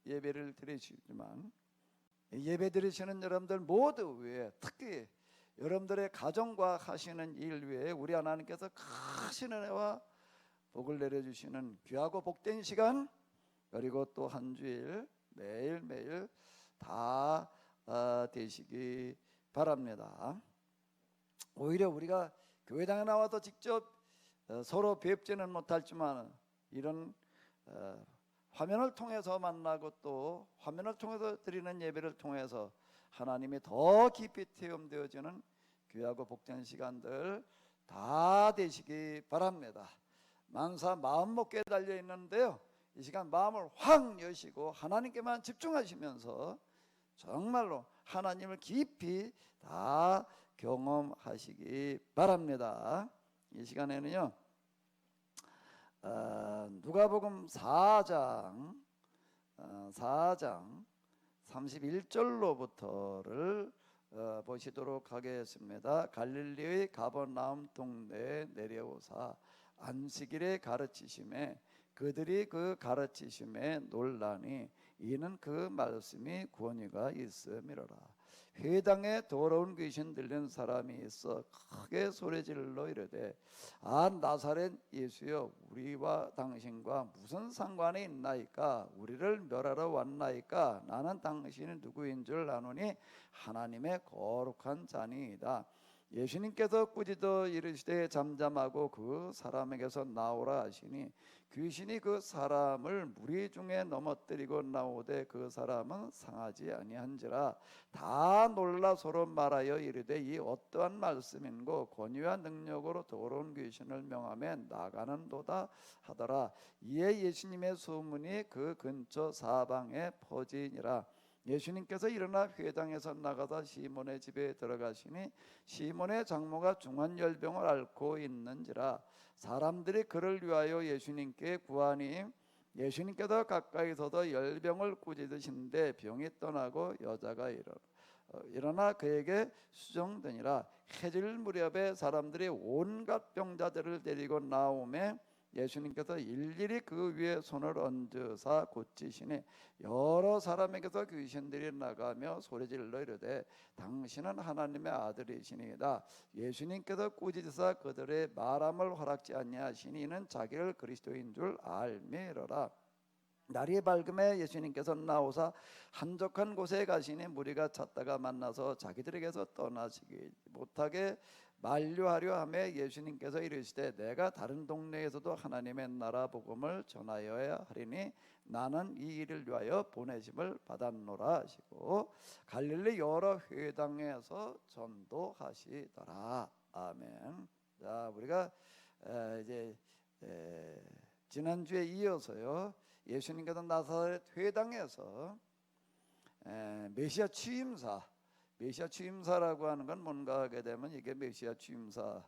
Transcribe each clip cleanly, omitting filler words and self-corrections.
예배를 드리시지만 예배 드리시는 여러분들 모두 위에 특히 여러분들의 가정과 하시는 일 위에 우리 하나님께서 크신 은혜와 복을 내려주시는 귀하고 복된 시간, 그리고 또 한 주일 매일매일 다 되시기 바랍니다. 오히려 우리가 교회당에 나와서 직접 서로 뵙지는 못할지만 이런 화면을 통해서 만나고 또 화면을 통해서 드리는 예배를 통해서 하나님이 더 깊이 체험되어지는 귀하고 복된 시간들 다 되시기 바랍니다. 만사 마음 먹기에 달려 있는데요, 이 시간 마음을 확 여시고 하나님께만 집중하시면서 정말로 하나님을 깊이 다 경험하시기 바랍니다. 이 시간에는요, 누가복음 4장 31절로부터를 보시도록 하겠습니다. 갈릴리의 가버나움 동네에 내려오사 안식일에 가르치심에 그들이 그 가르치심에 놀라니 이는 그 말씀이 권위가 있음이로라. 회당에 더러운 귀신 들린 사람이 있어 크게 소리질러 이르되 아 나사렛 예수여, 우리와 당신과 무슨 상관이 있나이까? 우리를 멸하러 왔나이까? 나는 당신이 누구인 줄 아노니 하나님의 거룩한 자니이다. 예수님께서 꾸짖어 이르시되 잠잠하고 그 사람에게서 나오라 하시니 귀신이 그 사람을 무리 중에 넘어뜨리고 나오되 그 사람은 상하지 아니한지라. 다 놀라 서로 말하여 이르되 이 어떠한 말씀인고 권위와 능력으로 더러운 귀신을 명하며 나가는도다 하더라. 이에 예수님의 소문이 그 근처 사방에 퍼지니라. 예수님께서 일어나 회당에서 나가다 시몬의 집에 들어가시니 시몬의 장모가 중한 열병을 앓고 있는지라. 사람들이 그를 위하여 예수님께 구하니 예수님께서 가까이 서서 열병을 꾸짖으시는데 병이 떠나고 여자가 일어나 그에게 수종되니라. 해질 무렵에 사람들이 온갖 병자들을 데리고 나오매 예수님께서 일일이 그 위에 손을 얹으사 고치시니 여러 사람에게서 귀신들이 나가며 소리질러 이르되 당신은 하나님의 아들이시니이다. 예수님께서 꾸짖으사 그들의 말함을 허락지 아니하시니 이는 자기를 그리스도인 줄 알미로라. 날이 밝음에 예수님께서 나오사 한적한 곳에 가시니 무리가 찾다가 만나서 자기들에게서 떠나시기 못하게 만류하려 하며 예수님께서 이르시되 내가 다른 동네에서도 하나님의 나라 복음을 전하여야 하리니 나는 이 일을 위하여 보내심을 받았노라 하시고 갈릴리 여러 회당에서 전도하시더라. 아멘. 자, 우리가 이제 지난주에 이어서요, 예수님께서 나사렛 회당에서 메시아 취임사라고 하는 건 뭔가 하게 되면 이게 메시아 취임사에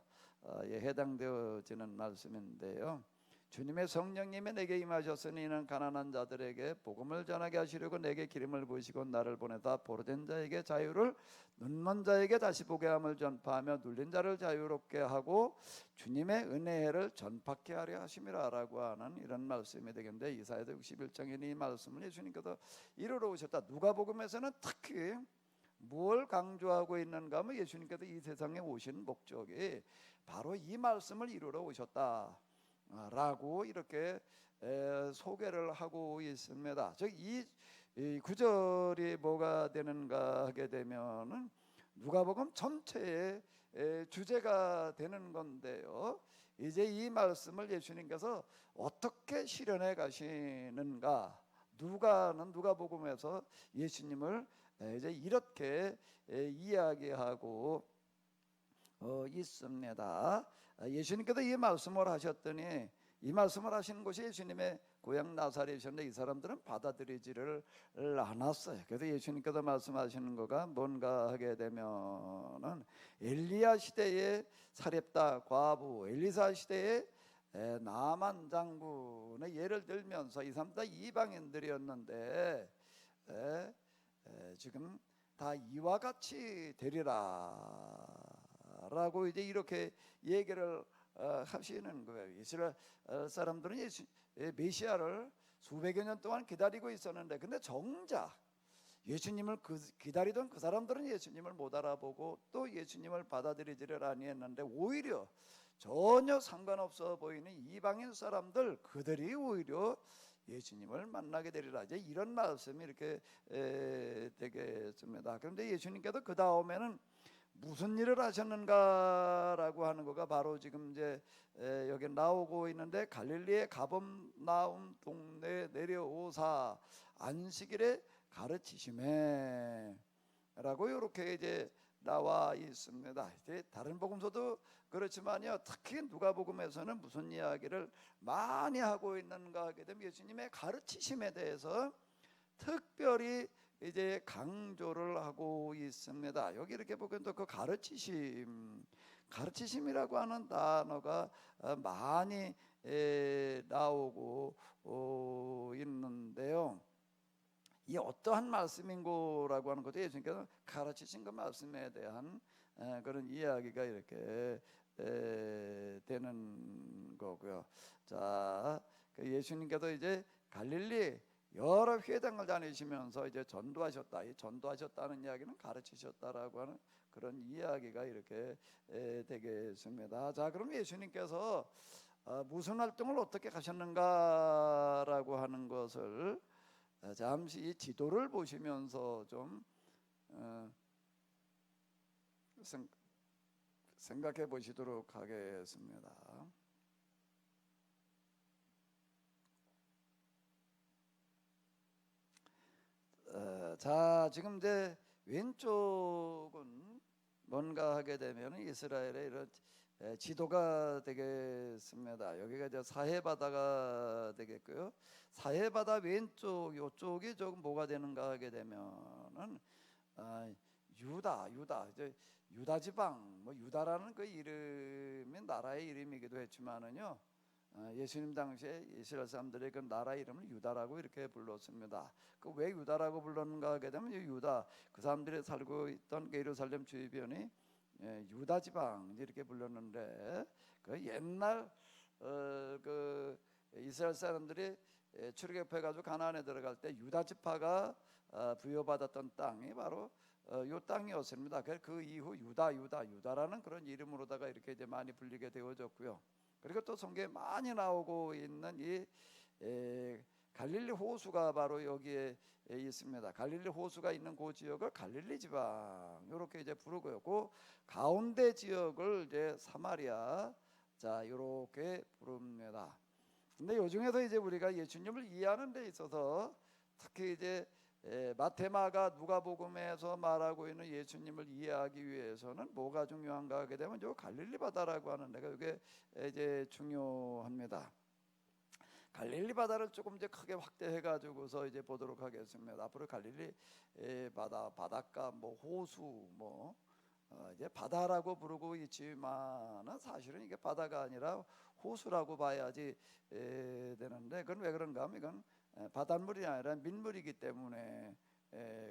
해당되어지는 말씀인데요, 주님의 성령님이 내게 임하셨으니 이는 가난한 자들에게 복음을 전하게 하시려고 내게 기름을 부으시고 나를 보내다 포로된 자에게 자유를, 눈먼 자에게 다시 보게 함을 전파하며 눌린 자를 자유롭게 하고 주님의 은혜를 전파케 하려 하심이라 라고 하는 이런 말씀이 되겠는데, 이사야서 61장에 이 말씀을 예수님께서 이루러 오셨다. 누가복음에서는 특히 뭘 강조하고 있는가 하면 예수님께서 이 세상에 오신 목적이 바로 이 말씀을 이루러 오셨다 라고 이렇게 소개를 하고 있습니다. 즉 이 구절이 뭐가 되는가 하게 되면은 누가복음 전체의 주제가 되는 건데요, 이제 이 말씀을 예수님께서 어떻게 실현해 가시는가, 누가복음에서 예수님을 이제 이렇게 이야기하고 있습니다. 예수님께서 이 말씀을 하셨더니 이 말씀을 하시는 곳이 예수님의 고향 나사렛이었는데 이 사람들은 받아들이지를 않았어요. 그래서 예수님께서 말씀하시는 거가 뭔가 하게 되면은 엘리야 시대의 사렙다 과부, 엘리사 시대의 나만 장군의 예를 들면서 이 사람 다 이방인들이었는데 지금 다 이와 같이 되리라 라고 이제 이렇게 얘기를 하시는 거예요. 이스라엘 사람들은 메시아를 수백여 년 동안 기다리고 있었는데, 근데 정작 예수님을 기다리던 그 사람들은 예수님을 못 알아보고 또 예수님을 받아들이지를 아니했는데, 오히려 전혀 상관없어 보이는 이방인 사람들, 그들이 오히려 예수님을 만나게 되리라, 이제 이런 말씀이 이렇게 되겠습니다. 그런데 예수님께서 그 다음에는 무슨 일을 하셨는가라고 하는 거가 바로 지금 이제 여기 나오고 있는데, 갈릴리의 가버나움 동네에 내려오사 안식일에 가르치심에 라고 이렇게 이제 나와 있습니다. 이제 다른 복음서도 그렇지만요, 특히 누가복음에서는 무슨 이야기를 많이 하고 있는가 하게 되면 예수님의 가르치심에 대해서 특별히 이제 강조를 하고 있습니다. 여기 이렇게 보면 또 그 가르치심이라고 하는 단어가 많이 나오고 있는데요. 이 어떠한 말씀인고라고 하는 것도 예수님께서 가르치신 그 말씀에 대한 그런 이야기가 이렇게 되는 거고요. 자, 예수님께서 이제 갈릴리 여러 회당을 다니시면서 이제 전도하셨다. 이 전도하셨다는 이야기는 가르치셨다라고 하는 그런 이야기가 이렇게 되겠습니다. 자, 그럼 예수님께서 무슨 활동을 어떻게 하셨는가라고 하는 것을 잠시 이 지도를 보시면서 좀 생각해 보시도록 하겠습니다. 자, 지금 이제 왼쪽은 뭔가 하게 되면 이스라엘의 이런 지도가 되겠습니다. 여기가 이제 사해바다가 되겠고요. 사해바다 왼쪽 요쪽이 조금 뭐가 되는가 하게 되면은 유다 이제 유다 지방, 뭐 유다라는 그 이름이 나라의 이름이기도 했지만은요, 예수님 당시에 이스라엘 사람들의 그 나라 이름을 유다라고 이렇게 불렀습니다. 그 왜 유다라고 불렀는가 하게 되면 유다, 그 사람들이 살고 있던 그 예루살렘 주변이 유다 지방 이렇게 불렀는데, 그 옛날 그 이스라엘 사람들이 출애굽해 가지고 가나안에 들어갈 때 유다 지파가 부여받았던 땅이 바로 요 땅이었습니다. 그 이후 유다라는 그런 이름으로다가 이렇게 이제 많이 불리게 되어졌고요. 그리고 또 성경에 많이 나오고 있는 이 갈릴리 호수가 바로 여기에 있습니다. 갈릴리 호수가 있는 그 지역을 갈릴리 지방 이렇게 이제 부르고요. 그 가운데 지역을 이제 사마리아, 자 이렇게 부릅니다. 근데 요 중에서 이제 우리가 예수님을 이해하는 데 있어서 특히 이제 마테마가 누가복음에서 말하고 있는 예수님을 이해하기 위해서는 뭐가 중요한가 하게 되면 요 갈릴리 바다라고 하는 데가 이게 이제 중요합니다. 갈릴리 바다를 조금 이제 크게 확대해 가지고서 이제 보도록 하겠습니다. 앞으로 갈릴리 바닷가, 뭐 호수, 뭐 이제 바다라고 부르고 있지만은 사실은 이게 바다가 아니라 호수라고 봐야지 되는데, 그건 왜 그런가 하면 이건 바닷물이 아니라 민물이기 때문에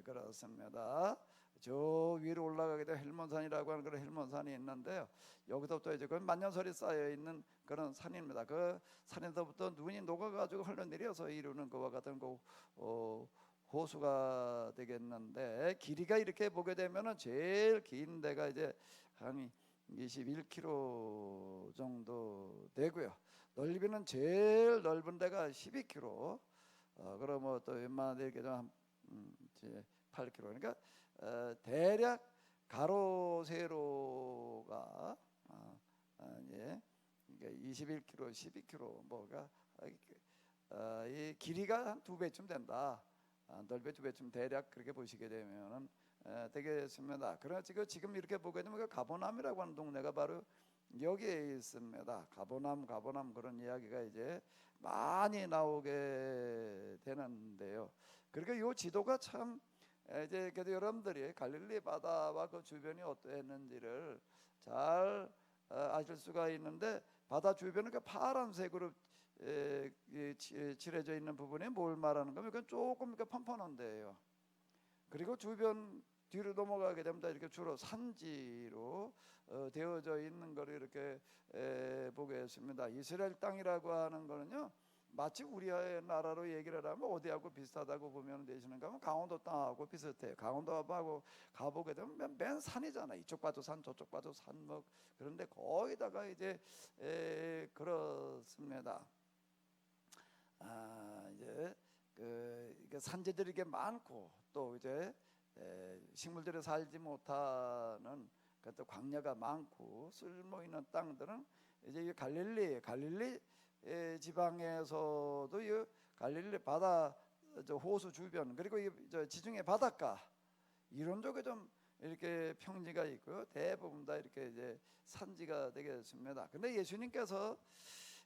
그렇습니다. 저 위로 올라가게 되면 헬몬산이라고 하는 그런 헬몬산이 있는데요. 여기서부터 이제 그 만년설이 쌓여 있는 그런 산입니다. 그 산에서부터 눈이 녹아가지고 흘러내려서 이루는 그와 같은 그 호수가 되겠는데, 길이가 이렇게 보게 되면은 제일 긴 데가 이제 한 21km 정도 되고요. 넓이는 제일 넓은 데가 12km. 그러면 또 웬만한 데 이렇게 좀 8km. 그러니까 대략 가로 세로가 예, 21km, 12km 뭐가 이 길이가 한 2배쯤 된다. 넓이 2배쯤 대략 그렇게 보시게 되면은 되겠습니다. 그러나 지금 이렇게 보게 되면 가버나움이라고 하는 동네가 바로 여기에 있습니다. 가버나움 그런 이야기가 이제 많이 나오게 되는데요. 그러니까 이 지도가 참 이제 그래도 여러분들이 갈릴리 바다와 그 주변이 어떠했는지를 잘 아실 수가 있는데, 바다 주변은 그 파란색으로 칠해져 있는 부분이 뭘 말하는 거면 그건 조금 펀펀한 데예요. 그리고 주변 뒤로 넘어가게 됩니다. 이렇게 주로 산지로 되어져 있는 거를 이렇게 보겠습니다. 이스라엘 땅이라고 하는 거는요, 마치 우리 나라로 얘기를 하면 어디하고 비슷하다고 보면 되시는가 하면 강원도 땅하고 비슷해요. 강원도하고 가보게 되면 맨 산이잖아. 이쪽 봐도 산, 저쪽 봐도 산, 뭐 그런데 거기다가 이제 그렇습니다. 이제 이게 산지들이 이게 많고 또 이제 식물들이 살지 못하는 그또 광야가 많고 쓸모 있는 땅들은 이제 이 갈릴리 지방에서도 이 갈릴리 바다 저 호수 주변 그리고 이 저 지중해 바닷가 이런 쪽에 좀 이렇게 평지가 있고요. 대부분 다 이렇게 이제 산지가 되겠습니다. 근데 예수님께서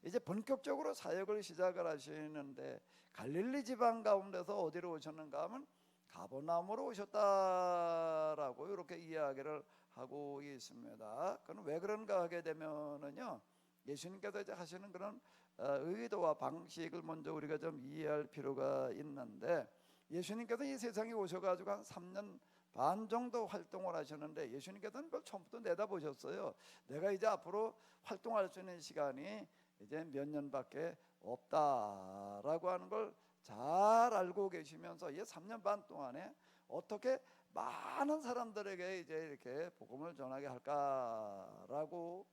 이제 본격적으로 사역을 시작을 하시는데 갈릴리 지방 가운데서 어디로 오셨는가 하면 가버나움으로 오셨다라고 이렇게 이야기를 하고 있습니다. 그건 왜 그런가 하게 되면은요, 예수님께서 이제 하시는 그런 의도와 방식을 먼저 우리가 좀 이해할 필요가 있는데, 예수님께서 이 세상에 오셔가지고 한 3년 반 정도 활동을 하셨는데 예수님께서는 그걸 처음부터 내다보셨어요. 내가 이제 앞으로 활동할 수 있는 시간이 이제 몇 년밖에 없다라고 하는 걸 잘 알고 계시면서 이 3년 반 동안에 어떻게 많은 사람들에게 이제 이렇게 복음을 전하게 할까라고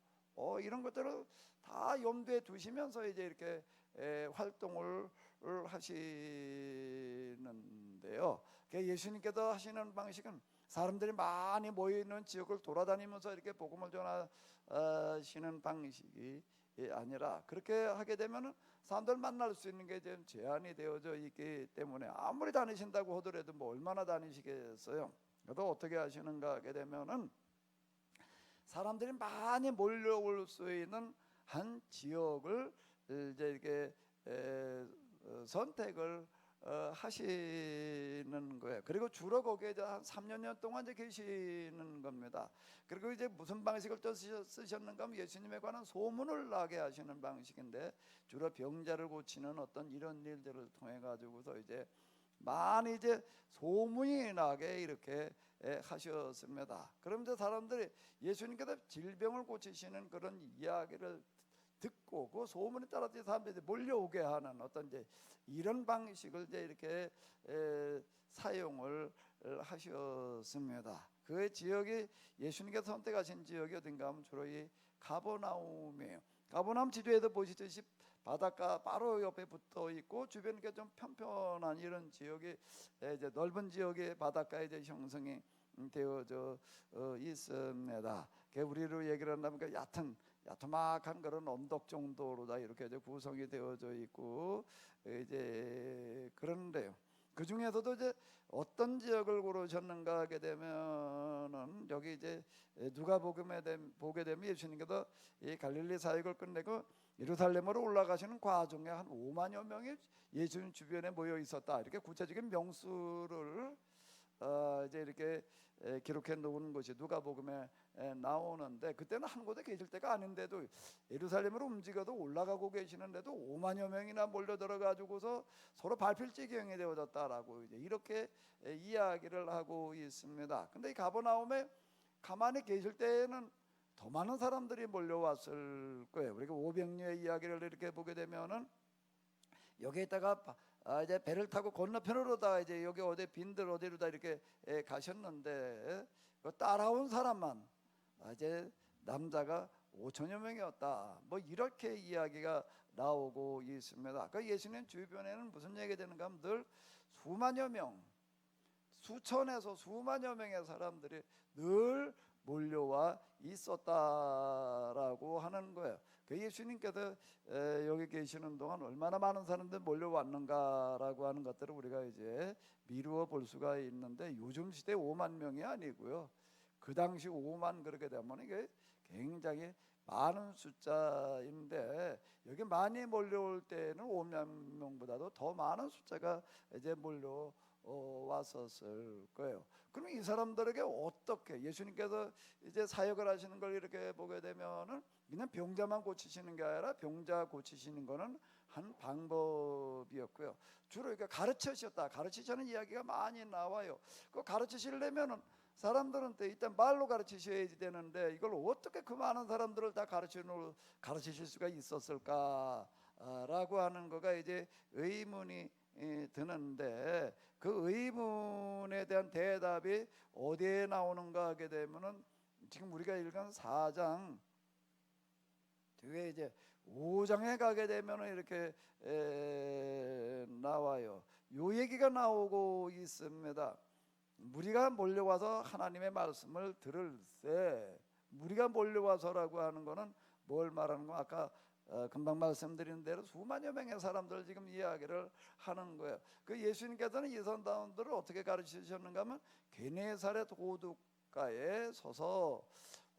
이런 것들을 다 염두에 두시면서 이제 이렇게 활동을 하시는데요. 예수님께서 하시는 방식은 사람들이 많이 모여 있는 지역을 돌아다니면서 이렇게 복음을 전하시는 방식이 아니라 그렇게 하게 되면은 사람들 만날 수 있는 게 좀 제한이 되어져 있기 때문에 아무리 다니신다고 하더라도 뭐 얼마나 다니시겠어요? 그래도 어떻게 하시는가 하게 되면은 사람들이 많이 몰려올 수 있는 한 지역을 이제 이렇게 선택을 하시는 거예요. 그리고 주로 거기에 한 3년 동안 이제 계시는 겁니다. 그리고 이제 무슨 방식을 또 쓰셨는가 하면 예수님에 관한 소문을 나게 하시는 방식인데 주로 병자를 고치는 어떤 이런 일들을 통해 가지고서 이제 많이 이제 소문이 나게 이렇게 하셨습니다. 그럼 이제 사람들이 예수님께서 질병을 고치시는 그런 이야기를 듣고 그 소문에 따라서 사람들이 몰려오게 하는 어떤 이제 이런 방식을 이제 이렇게 사용을 하셨습니다. 그 지역이 예수님께서 선택하신 지역이 어딘가 하면 주로 이 가버나움이에요. 가버나움 지도에도 보시듯이 바닷가 바로 옆에 붙어 있고 주변에 좀 편편한 이런 지역이 이제 넓은 지역의 바닷가에 이제 형성이 되어져 있습니다. 우리로 얘기를 한다면 그 야트막한 그런 언덕 정도로 다 이렇게 이제 구성이 되어져 있고 이제 그런데요. 그 중에서도 이제 어떤 지역을 고르셨는가 하게 되면은 여기 이제 누가복음에 보게 되면 예수님께서 이 갈릴리 사역을 끝내고 예루살렘으로 올라가시는 과정에 한 5만여 명이 예수님 주변에 모여 있었다. 이렇게 구체적인 명수를 이제 이렇게 기록해 놓은 것이 누가복음에 나오는데 그때는 한 곳에 계실 때가 아닌데도 예루살렘으로 움직여도 올라가고 계시는데도 5만여 명이나 몰려 들어가지고서 서로 밟힐 지경이 되어졌다라고 이제 이렇게 이야기를 하고 있습니다. 근데 이 가버나움에 가만히 계실 때에는 더 많은 사람들이 몰려왔을 거예요. 우리가 500녀의 이야기를 이렇게 보게 되면은 여기에다가 이제 배를 타고 건너편으로다 이제 여기 어디 빈들 어디로다 이렇게 가셨는데 그 따라온 사람만 이제 남자가 5천여 명이었다. 뭐 이렇게 이야기가 나오고 있습니다. 그 예수님 주변에는 무슨 얘기 되는가 하면 늘 수만여 명, 수천에서 수만여 명의 사람들이 늘 몰려와 있었다라고 하는 거예요. 그 예수님께서 여기 계시는 동안 얼마나 많은 사람들 몰려왔는가라고 하는 것들을 우리가 이제 미루어 볼 수가 있는데 요즘 시대 5만 명이 아니고요. 그 당시 5만 그렇게 되면 이게 굉장히 많은 숫자인데 여기 많이 몰려올 때는 5만 명보다도 더 많은 숫자가 이제 몰려 왔었을 거예요. 그럼 이 사람들에게 어떻게 예수님께서 이제 사역을 하시는 걸 이렇게 보게 되면은 그냥 병자만 고치시는 게 아니라 병자 고치시는 거는 한 방법이었고요. 주로 이렇게 가르치시는 이야기가 많이 나와요. 그 가르치시려면은 사람들은 일단 말로 가르치셔야 되는데 이걸 어떻게 그 많은 사람들을 다 가르치실 수가 있었을까 라고 하는 거가 이제 의문이 드는데, 그 의문에 대한 대답이 어디에 나오는가 하게 되면은 지금 우리가 읽은 4장 뒤에 이제 5장에 가게 되면은 이렇게 나와요. 요 얘기가 나오고 있습니다. 무리가 몰려와서 하나님의 말씀을 들을세. 무리가 몰려와서라고 하는 거는 뭘 말하는 거? 아까 금방 말씀드린 대로 수만여 명의 사람들 지금 이야기를 하는 거예요. 그 예수님께서는 이 사람들을 어떻게 가르치셨는가 하면, 게네사렛 호숫가에 서서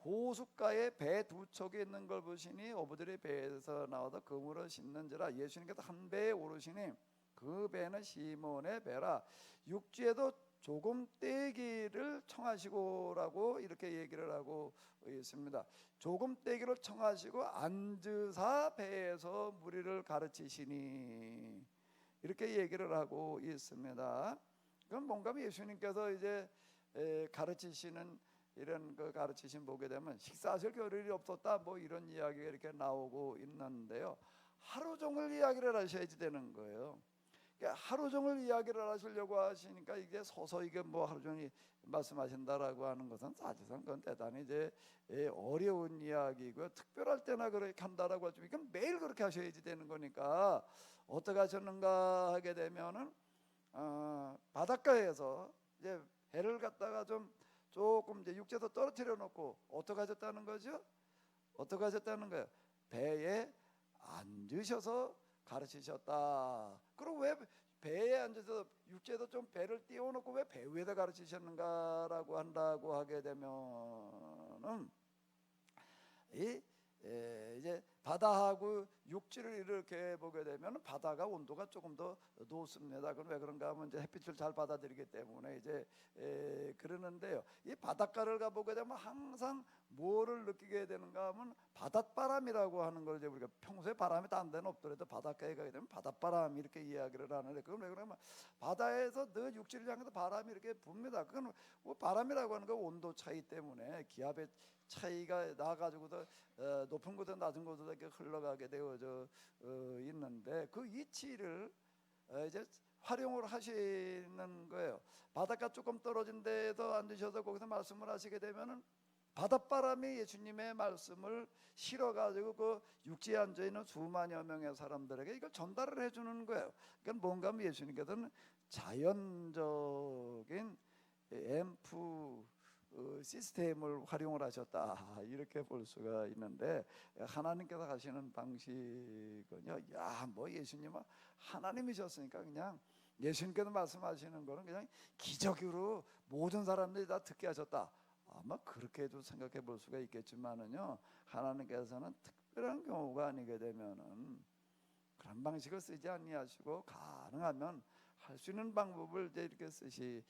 호숫가에 배 두 척이 있는 걸 보시니 어부들이 배에서 나와서 그물을 싣는지라. 예수님께서 한 배에 오르시니 그 배는 시몬의 배라. 육지에도 조금 떼기를 청하시고라고 이렇게 얘기를 하고 있습니다. 조금 떼기를 청하시고 앉으사 배에서 무리를 가르치시니, 이렇게 얘기를 하고 있습니다. 그건 뭔가 예수님께서 이제 가르치시는 이런 그 가르치심 보게 되면 식사하실 겨를이 없었다, 뭐 이런 이야기가 이렇게 나오고 있는데요. 하루 종일 이야기를 하셔야지 되는 거예요. 하루 종일 이야기를 하시려고 하시니까 이게 서서 이게 뭐 하루 종일 말씀하신다라고 하는 것은 사실상 그건 대단히 이제 어려운 이야기고요. 특별할 때나 그렇게 한다라고 하지만 이건 매일 그렇게 하셔야지 되는 거니까, 어떻게 하셨는가 하게 되면은 바닷가에서 이제 배를 갖다가 조금 이제 육지에서 떨어뜨려 놓고 어떻게 하셨다는 거죠? 어떻게 하셨다는 거예요? 배에 앉으셔서 가르치셨다. 그럼 왜 배에 앉아서 육지에서 좀 배를 띄워놓고 왜 배 위에다 가르치셨는가라고 한다고 하게 되면은, 이제 바다하고 육지를 이렇게 보게 되면 바다가 온도가 조금 더 높습니다. 그럼 왜 그런가 하면 이제 햇빛을 잘 받아들이기 때문에 이제 그러는데요. 이 바닷가를 가보게 되면 항상 뭐를 느끼게 되는가 하면 바닷바람이라고 하는 걸, 이제 우리가 평소에 바람이 딴 데는 없더라도 바닷가에 가게 되면 바닷바람 이렇게 이야기를 하는데, 그건 왜 그러냐면 바다에서 늘 육지를 향해서 바람이 이렇게 붑니다. 그건 뭐 바람이라고 하는 건 온도 차이 때문에 기압의 차이가 나가지고도 높은 곳에 낮은 곳으로 이렇게 흘러가게 되어져 있는데, 그 이치를 이제 활용을 하시는 거예요. 바닷가 조금 떨어진 데에서 앉으셔서 거기서 말씀을 하시게 되면은 바닷바람이 예수님의 말씀을 실어가지고 그 육지에 앉아 있는 수만여 명의 사람들에게 이걸 전달을 해주는 거예요. 그러니까 뭔가 하면 예수님께서는 자연적인 앰프 시스템을 활용을 하셨다, 이렇게 볼 수가 있는데, 하나님께서 하시는 방식은요, 야, 뭐 예수님은 하나님이셨으니까 그냥 예수님께서 말씀하시는 거는 그냥 기적으로 모든 사람들이 다 듣게 하셨다, 아마 그렇게도 생각해 볼 수가 있겠지만은요, 하나님께서는 특별한 경우가 아니게 되면은 그런 방식을 쓰지 아니하시고 가능하면 할 수 있는 방법을 이제 이렇게 쓰시는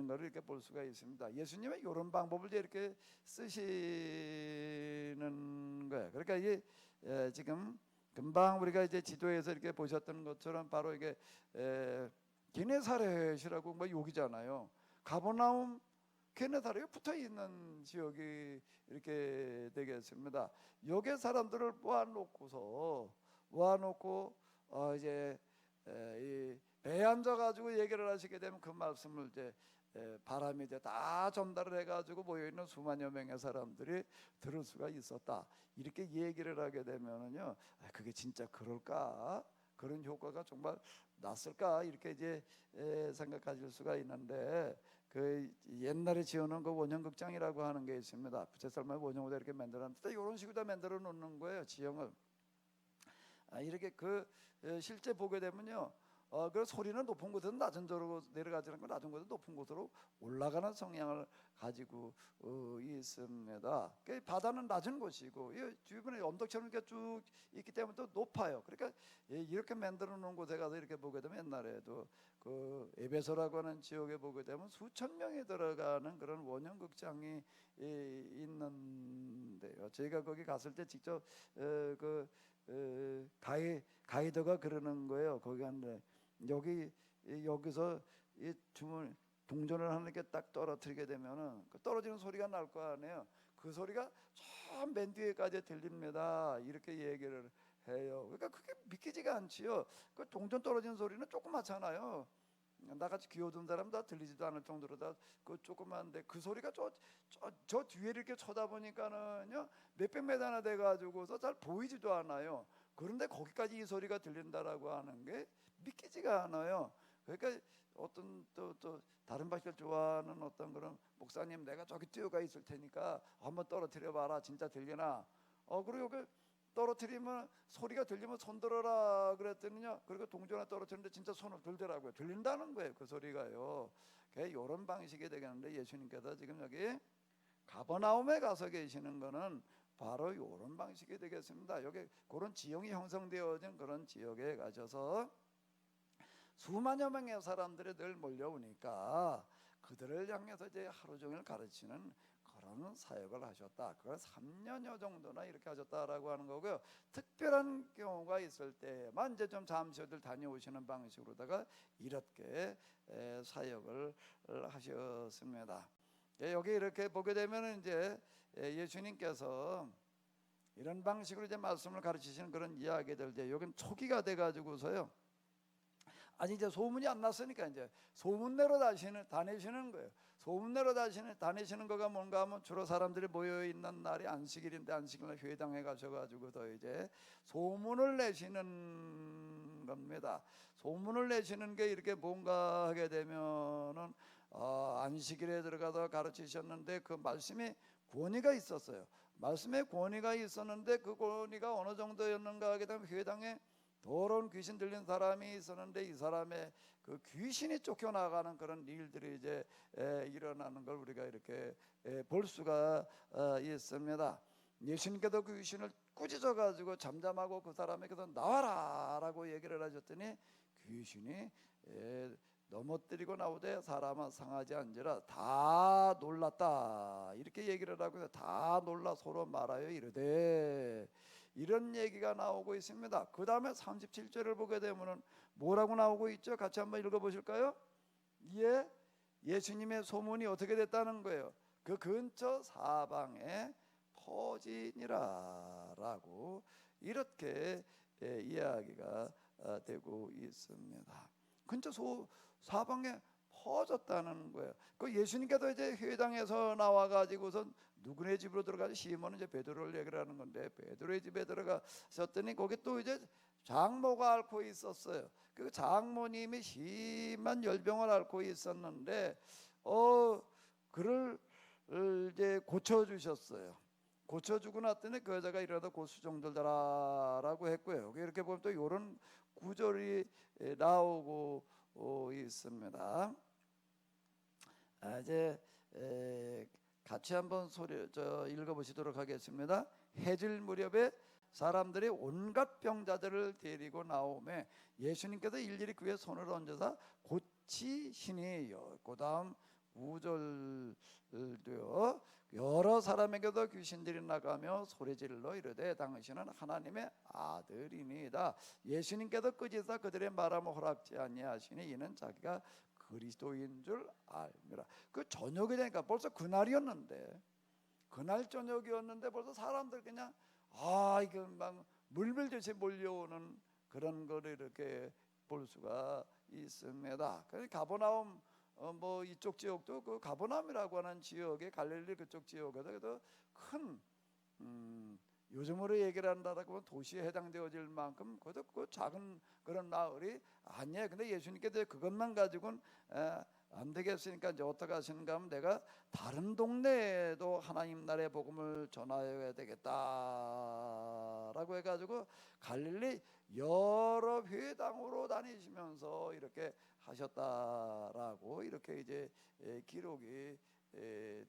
것을 이렇게 볼 수가 있습니다. 예수님은 이런 방법을 이제 이렇게 쓰시는 거예요. 그러니까 이게 지금 금방 우리가 이제 지도에서 이렇게 보셨던 것처럼 바로 이게 게네사렛이라고 뭐 여기잖아요. 가버나움 게네사렛에 붙어 있는 지역이 이렇게 되겠습니다. 여기 사람들을 모아놓고 이제 이 배에 앉아가지고 얘기를 하시게 되면 그 말씀을 이제 바람이 이제 다 전달을 해가지고 모여 있는 수만여 명의 사람들이 들을 수가 있었다, 이렇게 얘기를 하게 되면은요, 그게 진짜 그럴까? 그런 효과가 정말 났을까? 이렇게 이제 생각하실 수가 있는데, 그 옛날에 지어놓은 그 원형극장이라고 하는 게 있습니다. 부채썰매 원형으로 이렇게 만들었는데 이런 식으로 다 만들어 놓는 거예요, 지형을. 이렇게 그 실제 보게 되면요, 그 소리는 높은 곳에서 낮은 데로 내려가지 않고 낮은 곳에서 높은 곳으로 올라가는 성향을 가지고 있습니다. 그 바다는 낮은 곳이고 이 주변에 언덕처럼 이렇게 쭉 있기 때문에 또 높아요. 그러니까 이렇게 만들어 놓은 곳에 가서 이렇게 보게 되면, 옛날에도 그 에베소라고 하는 지역에 보게 되면 수천 명이 들어가는 그런 원형 극장이 있는데요. 저희가 거기 갔을 때 직접 그 가이드가 그러는 거예요. 거기 갔는데 여기서 이 주문 동전을 하나님께 딱 떨어뜨리게 되면은 그 떨어지는 소리가 날 거 아니에요. 그 소리가 저 맨 뒤에까지 들립니다, 이렇게 얘기를 해요. 그러니까 그게 믿기지가 않지요. 그 동전 떨어지는 소리는 조그맣잖아요. 나같이 귀여운 사람 다 들리지도 않을 정도로 다 그 조그만데 그 소리가 저 뒤에 이렇게 쳐다보니까는요 몇백 메다나 돼가지고서 잘 보이지도 않아요. 그런데 거기까지 이 소리가 들린다라고 하는 게 믿기지가 않아요. 그러니까 어떤 또 다른 방식을 좋아하는 어떤 그런 목사님, 내가 저기 뛰어가 있을 테니까 한번 떨어뜨려 봐라, 진짜 들리나? 그리고 그 떨어뜨리면 소리가 들리면 손 들어라 그랬더니요, 그리고 동전을 떨어뜨리는데 진짜 손을 들더라고요. 들린다는 거예요, 그 소리가요. 이런 방식이 되겠는데, 예수님께서 지금 여기 가버나움에 가서 계시는 거는 바로 이런 방식이 되겠습니다. 여기 그런 지형이 형성되어진 그런 지역에 가셔서 수만여 명의 사람들이 늘 몰려오니까 그들을 향해서 이제 하루 종일 가르치는 그런 사역을 하셨다. 그걸 3년여 정도나 이렇게 하셨다라고 하는 거고요. 특별한 경우가 있을 때만 이제 좀 잠시 어딜 다녀오시는 방식으로다가 이렇게 사역을 하셨습니다. 여기 이렇게 보게 되면 이제 예수님께서 이런 방식으로 이제 말씀을 가르치시는 그런 이야기들, 이제 여긴 초기가 돼가지고서요. 아니 이제 소문이 안 났으니까 이제 소문내러 다니시는 거예요. 소문내러 다니시는 거가 뭔가 하면 주로 사람들이 모여 있는 날이 안식일인데, 안식일날 회당에 가셔가지고 더 이제 소문을 내시는 겁니다. 소문을 내시는 게 이렇게 뭔가 하게 되면은 안식일에 들어가서 가르치셨는데 그 말씀에 권위가 있었어요. 말씀에 권위가 있었는데 그 권위가 어느 정도였는가 하게 되면 회당에 더러운 귀신 들린 사람이 있었는데 이 사람의 그 귀신이 쫓겨나가는 그런 일들이 이제 일어나는 걸 우리가 이렇게 볼 수가 있습니다. 예수님께서 그 귀신을 꾸짖어 가지고 잠잠하고 그 사람에게서 나와라라고 얘기를 하셨더니 귀신이 넘어뜨리고 나오되 사람은 상하지 않으라. 다 놀랐다 이렇게 얘기를 하고 해서 다 놀라 서로 말하여 이르되, 이런 얘기가 나오고 있습니다. 그 다음에 37절을 보게 되면 뭐라고 나오고 있죠? 같이 한번 읽어보실까요? 예수님의 소문이 어떻게 됐다는 거예요? 그 근처 사방에 퍼지니라 라고 이렇게 이야기가 되고 있습니다. 근처 사방에 퍼졌다는 거예요. 그 예수님께서 이제 회당에서 나와가지고서 누구네 집으로 들어가서, 시몬은 이제 베드로를 얘기를 하는 건데 베드로의 집에 들어가셨더니 거기 또 이제 장모가 앓고 있었어요. 그 장모님이 심한 열병을 앓고 있었는데 그를 이제 고쳐주셨어요. 고쳐주고 났더니 그 여자가 일어나서 곧 수종들더라라고 했고요. 여기 이렇게 보면 또 이런 구절이 나오고 있습니다. 이제 같이 한번 읽어보시도록 하겠습니다. 해질 무렵에 사람들이 온갖 병자들을 데리고 나오매 예수님께서 일일이 그의 손을 얹어서 고치시니요. 그 다음 5절도요. 여러 사람에게도 귀신들이 나가며 소리질러 이르되 당신은 하나님의 아들이니이다. 예수님께서 끄지사 그들의 말함을 허락지 아니하시니 이는 자기가 그리스도인 줄 알미라. 그 저녁이 되니까 벌써 그날이었는데, 그날 저녁이었는데 벌써 사람들 그냥 이거 막 물밀듯이 몰려오는 그런 거를 이렇게 볼 수가 있습니다. 그래서 가버나움 뭐 이쪽 지역도 그 가버나움이라고 하는 지역에, 갈릴리 그쪽 지역에도 큰 요즘으로 얘기를 한다라고 하면 도시에 해당되어질 만큼 그것도 그 작은 그런 마을이 아니에요. 근데 예수님께서 그것만 가지고는 안 되겠으니까 이제 어떻게 하시는가 하면 내가 다른 동네에도 하나님 나라의 복음을 전하여야 되겠다라고 해가지고 갈릴리 여러 회당으로 다니시면서 이렇게 하셨다라고 이렇게 이제 기록이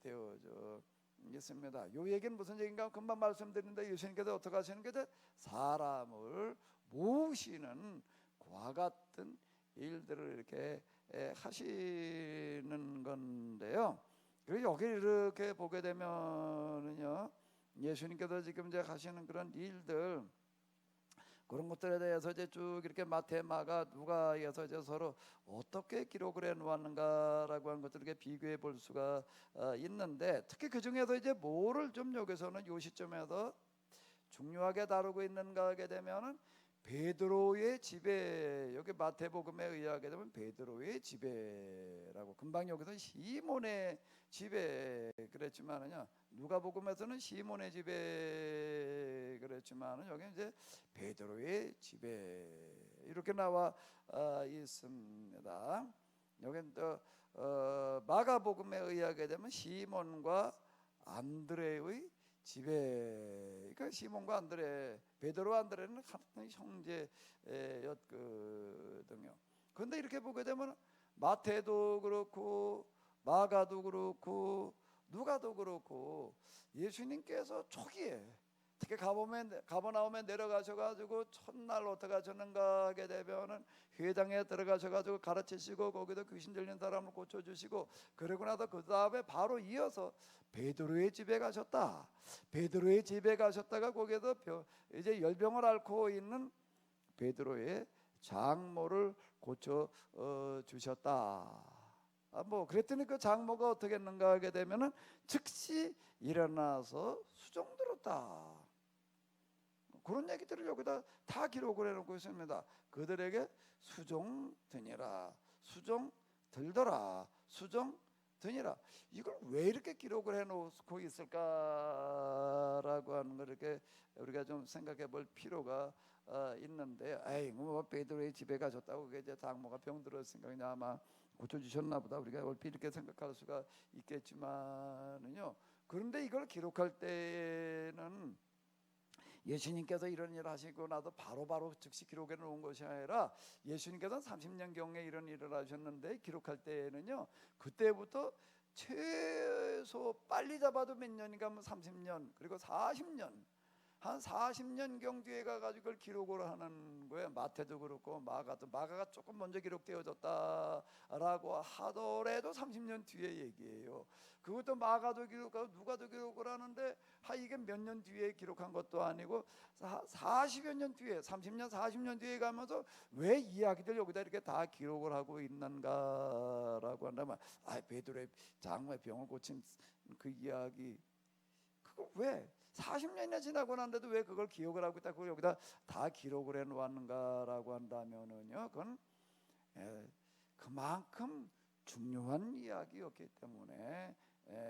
되어져 있습니다. 이 얘기는 무슨 얘기인가 금방 말씀드렸는데 예수님께서 어떻게 하시는 게 사람을 모으시는 그와 같은 일들을 이렇게 하시는 건데요. 그리고 여기 이렇게 보게 되면은요, 예수님께서 지금 이제 하시는 그런 일들, 그런 것들에 대해서 이제 쭉 이렇게 마태, 마가, 누가에서 이제 서로 어떻게 기록을 해 놓았는가라고 하는 것들을 이렇게 비교해 볼 수가 있는데, 특히 그 중에서 이제 뭐를 좀 여기서는 요 시점에서 중요하게 다루고 있는가 하게 되면은 베드로의 지배, 여기 마태복음에 의하게 되면 베드로의 지배라고, 금방 여기서 시몬의 지배 그랬지만은요, 누가복음에서는 시몬의 지배 그랬지만은 여기 이제 베드로의 지배 이렇게 나와 있습니다. 여기는 또 마가복음에 의하게 되면 시몬과 안드레의 지배. 그러니까 시몬과 안드레, 베드로와 안드레는 같은 형제였거든요. 그런데 이렇게 보게 되면 마태도 그렇고 마가도 그렇고 누가도 그렇고 예수님께서 초기에 특히 가버나움에 내려가셔가지고 첫날 어떻게 하셨는가 하게 되면은 회당에 들어가셔가지고 가르치시고 거기도 귀신 들린 사람을 고쳐주시고, 그러고 나서 그 다음에 바로 이어서 베드로의 집에 가셨다. 베드로의 집에 가셨다가 거기에서 이제 열병을 앓고 있는 베드로의 장모를 고쳐 주셨다. 뭐 그랬더니 그 장모가 어떻게 했는가 하게 되면은 즉시 일어나서 수종 들었다. 그런 얘기들을 여기다 다 기록을 해놓고 있습니다. 그들에게 수종 드니라, 수종 들더라, 수종 드니라. 이걸 왜 이렇게 기록을 해놓고 있을까라고 하는 걸 이렇게 우리가 좀 생각해 볼 필요가 있는데, 에이 뭐 베드로의 집에 가셨다고 그게 이제 장모가 병들었으니까 그냥 아마 고쳐주셨나 보다, 우리가 얼핏 이렇게 생각할 수가 있겠지만은요, 그런데 이걸 기록할 때는 예수님께서 이런 일을 하시고 나도 바로바로 즉시 기록해 놓은 것이 아니라, 예수님께서는 30년경에 이런 일을 하셨는데 기록할 때는요, 그때부터 최소 빨리 잡아도 몇 년인가 뭐 30년 그리고 40년, 한 40년경 뒤에 가가지고 그걸 기록을 하는 거예요. 마태도 그렇고 마가가 조금 먼저 기록되어졌다라고 하더라도 30년 뒤의 얘기예요. 그것도 마가도 기록하고 누가도 기록을 하는데 이게 몇 년 뒤에 기록한 것도 아니고 40여 년 뒤에, 30년 40년 뒤에 가면서 왜 이야기들 여기다 이렇게 다 기록을 하고 있는가라고 한다면, 베드로의 장모의 병을 고친 그 이야기, 그거 왜 40년이나 지나고 난데도 왜 그걸 기억을 하고 있다, 그걸 여기다 다 기록을 해놓았는가라고 한다면은요, 그건 그만큼 중요한 이야기였기 때문에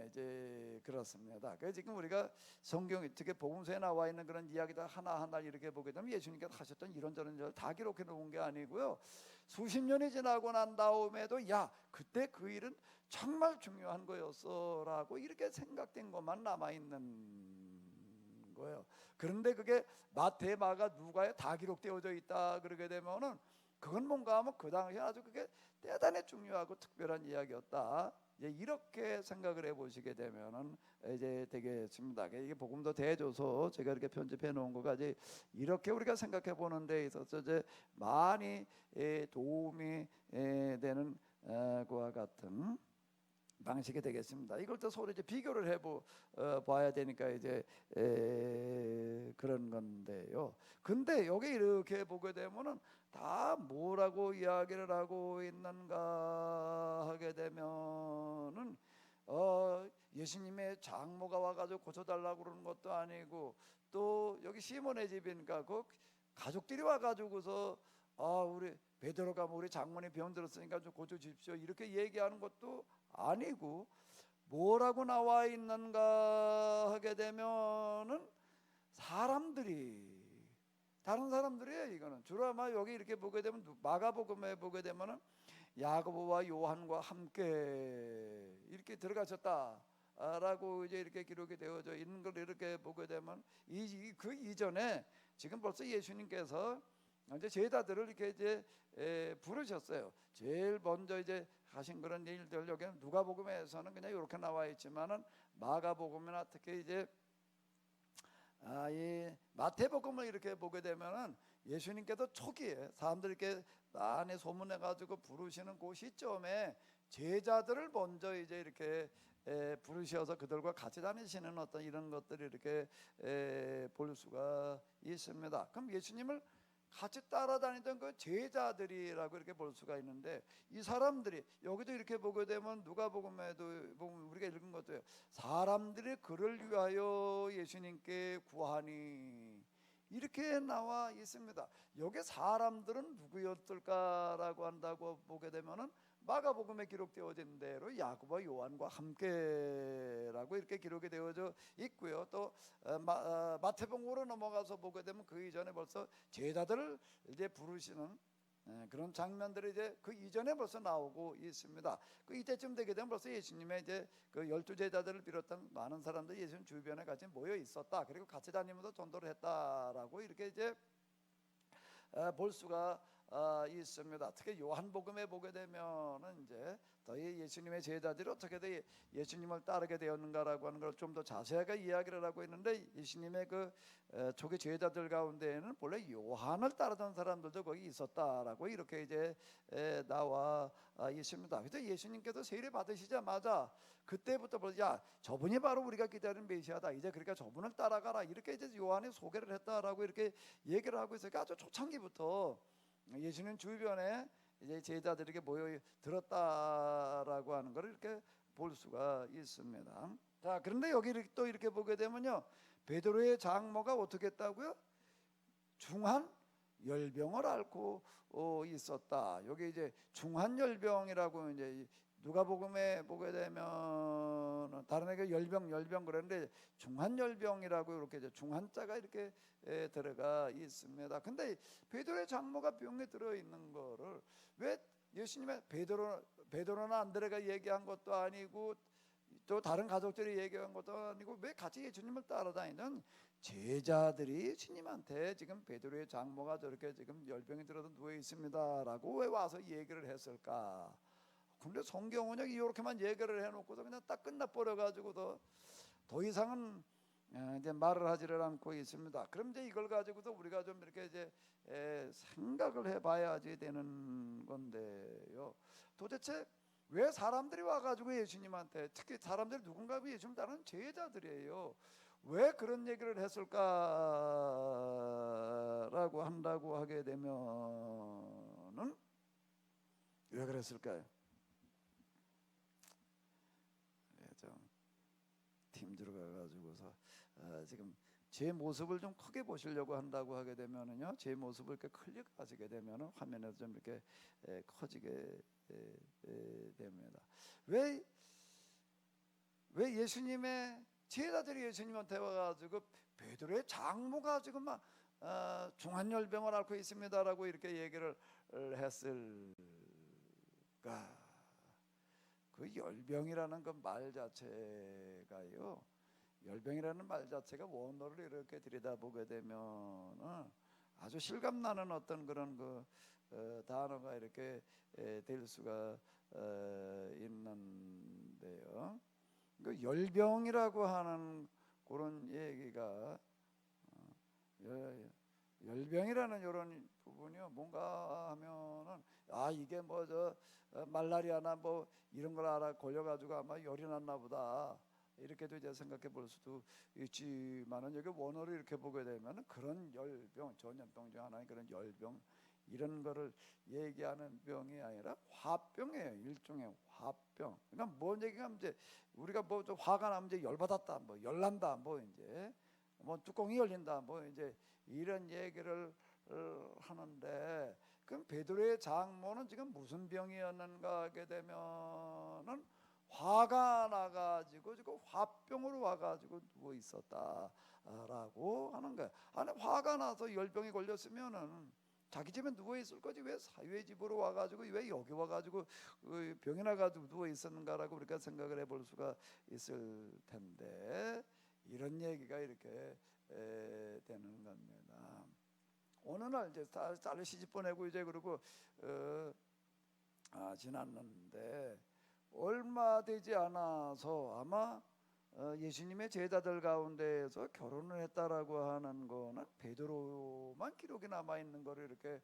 이제 그렇습니다. 그래서 지금 우리가 성경, 특히 복음서에 나와 있는 그런 이야기들 하나하나 이렇게 보게 되면 예수님께서 하셨던 이런저런 일을 다 기록해 놓은 게 아니고요, 수십 년이 지나고 난 다음에도 그때 그 일은 정말 중요한 거였어라고 이렇게 생각된 것만 남아 있는 거예요. 그런데 그게 마태, 마가, 누가에 다 기록되어져 있다 그러게 되면은 그건 뭔가 하면 그 당시에 아주 그게 대단히 중요하고 특별한 이야기였다, 이제 이렇게 생각을 해보시게 되면은 이제 되겠습니다. 이게 복음도 대줘서 제가 이렇게 편집해 놓은 거가 이제 이렇게 우리가 생각해 보는 데 있어서 이제 많이 도움이 되는 그와 같은 방식이 되겠습니다. 이걸 또 서로 이제 비교를 봐야 되니까 이제 그런 건데요. 근데 여기 이렇게 보게 되면은 다 뭐라고 이야기를 하고 있는가 하게 되면은 예수님의 장모가 와가지고 고쳐달라고 그러는 것도 아니고, 또 여기 시몬의 집이니까 그 가족들이 와가지고서 우리 베드로가 우리 장모님 병들었으니까 좀 고쳐주십시오 이렇게 얘기하는 것도 아니고, 뭐라고 나와 있는가 하게 되면은 다른 사람들이에요. 이거는 주로 아마 여기 이렇게 보게 되면 마가복음에 보게 되면은 야고보와 요한과 함께 이렇게 들어가셨다라고 이제 이렇게 기록이 되어져 있는 걸 이렇게 보게 되면 그 이전에 지금 벌써 예수님께서 이제 제자들을 이렇게 이제 부르셨어요. 제일 먼저 이제 하신 그런 일들, 여기 누가복음에서는 그냥 이렇게 나와 있지만은 마가복음이나 특히 이제 이 마태복음을 이렇게 보게 되면은 예수님께서 초기에 사람들 이렇게 많이 소문내 가지고 부르시는 그 시점에 제자들을 먼저 이제 이렇게 부르셔서 그들과 같이 다니시는 어떤 이런 것들을 이렇게 볼 수가 있습니다. 그럼 예수님을 같이 따라다니던 그 제자들이라고 이렇게 볼 수가 있는데, 이 사람들이 여기도 이렇게 보게 되면 누가복음에도 보면 우리가 읽은 것도요, 사람들이 그를 위하여 예수님께 구하니 이렇게 나와 있습니다. 여기 사람들은 누구였을까라고 한다고 보게 되면은 마가복음에 기록되어진 대로 야고보와 요한과 함께라고 이렇게 기록이 되어져 있고요. 또 마태복음으로 넘어가서 보게 되면 그 이전에 벌써 제자들을 이제 부르시는 그런 장면들이 이제 그 이전에 벌써 나오고 있습니다. 그 이때쯤 되게 되면 벌써 예수님의 이제 그 12제자들을 비롯한 많은 사람들이 예수님 주변에 같이 모여 있었다. 그리고 같이 다니면서 전도를 했다라고 이렇게 이제 볼 수가 있습니다. 특히 요한복음에 보게 되면은 이제 더이 예수님의 제자들이 어떻게 예수님을 따르게 되었는가라고 하는 걸 좀 더 자세하게 이야기를 하고 있는데, 예수님의 그 초기 제자들 가운데에는 본래 요한을 따르던 사람들도 거기 있었다라고 이렇게 이제 나와 있습니다. 그래서 예수님께서 세례 받으시자마자 그때부터 벌써 야, 저분이 바로 우리가 기다리는 메시아다, 이제 그러니까 저분을 따라가라, 이렇게 이제 요한이 소개를 했다라고 이렇게 얘기를 하고 있어요. 아주 초창기부터 예수님 주변에 이제 제자들에게 모여 들었다라고 하는 것을 이렇게 볼 수가 있습니다. 자, 그런데 여기 또 이렇게 보게 되면요, 베드로의 장모가 어떻게 했다고요? 중한 열병을 앓고 있었다. 여기 이제 중한 열병이라고 이제 누가복음에 보게 되면 다른 애가 열병 그랬는데 중한 열병이라고 이렇게 이제 중한자가 이렇게 들어가 있습니다. 근데 베드로의 장모가 병에 들어 있는 거를 왜 예수님의 베드로나 안드레가 얘기한 것도 아니고 또 다른 가족들이 얘기한 것도 아니고 왜 같이 예수님을 따라다니는 제자들이 예수님한테 지금 베드로의 장모가 저렇게 지금 열병이 들어서 누워 있습니다라고 왜 와서 얘기를 했을까? 근데 성경은 이렇게만 얘기를 해놓고서 그냥 딱 끝나버려 가지고 더 이상은 이제 말을 하지를 않고 있습니다. 그럼 이제 이걸 가지고도 우리가 좀 이렇게 이제 생각을 해봐야지 되는 건데요. 도대체 왜 사람들이 와가지고 예수님한테, 특히 사람들이 누군가 예수님 따르는 제자들이에요, 왜 그런 얘기를 했을까라고 한다고 하게 되면은 왜 그랬을까요? 팀 들어가가지고서 지금 제 모습을 좀 크게 보시려고 한다고 하게 되면은요, 제 모습을 이렇게 클릭하시게 되면은 화면에서 좀 이렇게 커지게 됩니다. 왜 예수님의 제자들이 예수님한테 와가지고 베드로의 장모가 지금 막 중한열병을 앓고 있습니다라고 이렇게 얘기를 했을까? 그 열병이라는 그 말 자체가요, 열병이라는 말 자체가 원어를 이렇게 들여다보게 되면 아주 실감나는 어떤 그런 그 단어가 이렇게 될 수가 있는데요. 그 열병이라고 하는 그런 얘기가 열병이라는 이런 부분이요, 뭔가 하면은 이게 뭐 말라리아나 뭐 이런 걸 걸려가지고 아마 열이 났나 보다, 이렇게도 이제 생각해 볼 수도 있지만은 여기 원어를 이렇게 보게 되면은 그런 열병, 전염병 중 하나의 그런 열병, 이런 거를 얘기하는 병이 아니라 화병이에요. 일종의 화병. 그러니까 뭔 얘기가 이제 우리가 뭐 좀 화가 나면 이제 열받았다, 뭐 열난다, 뭐 이제 뭐 뚜껑이 열린다, 뭐 이제 이런 얘기를 하는데, 그럼 베드로의 장모는 지금 무슨 병이었는가 하게 되면은 화가 나가지고 지금 화병으로 와가지고 누워 있었다라고 하는 거야. 아니, 화가 나서 열병이 걸렸으면은 자기 집에 누워 있을 거지, 왜 사유의 집으로 와가지고 왜 여기 와가지고 병이 나가지고 누워 있었는가라고 우리가 생각을 해볼 수가 있을 텐데, 이런 얘기가 이렇게 되는 겁니다. 어느 날 이제 딸을 시집 보내고 이제 그러고 지났는데 얼마 되지 않아서 아마 예수님의 제자들 가운데에서 결혼을 했다라고 하는 거는 베드로만 기록이 남아 있는 거를 이렇게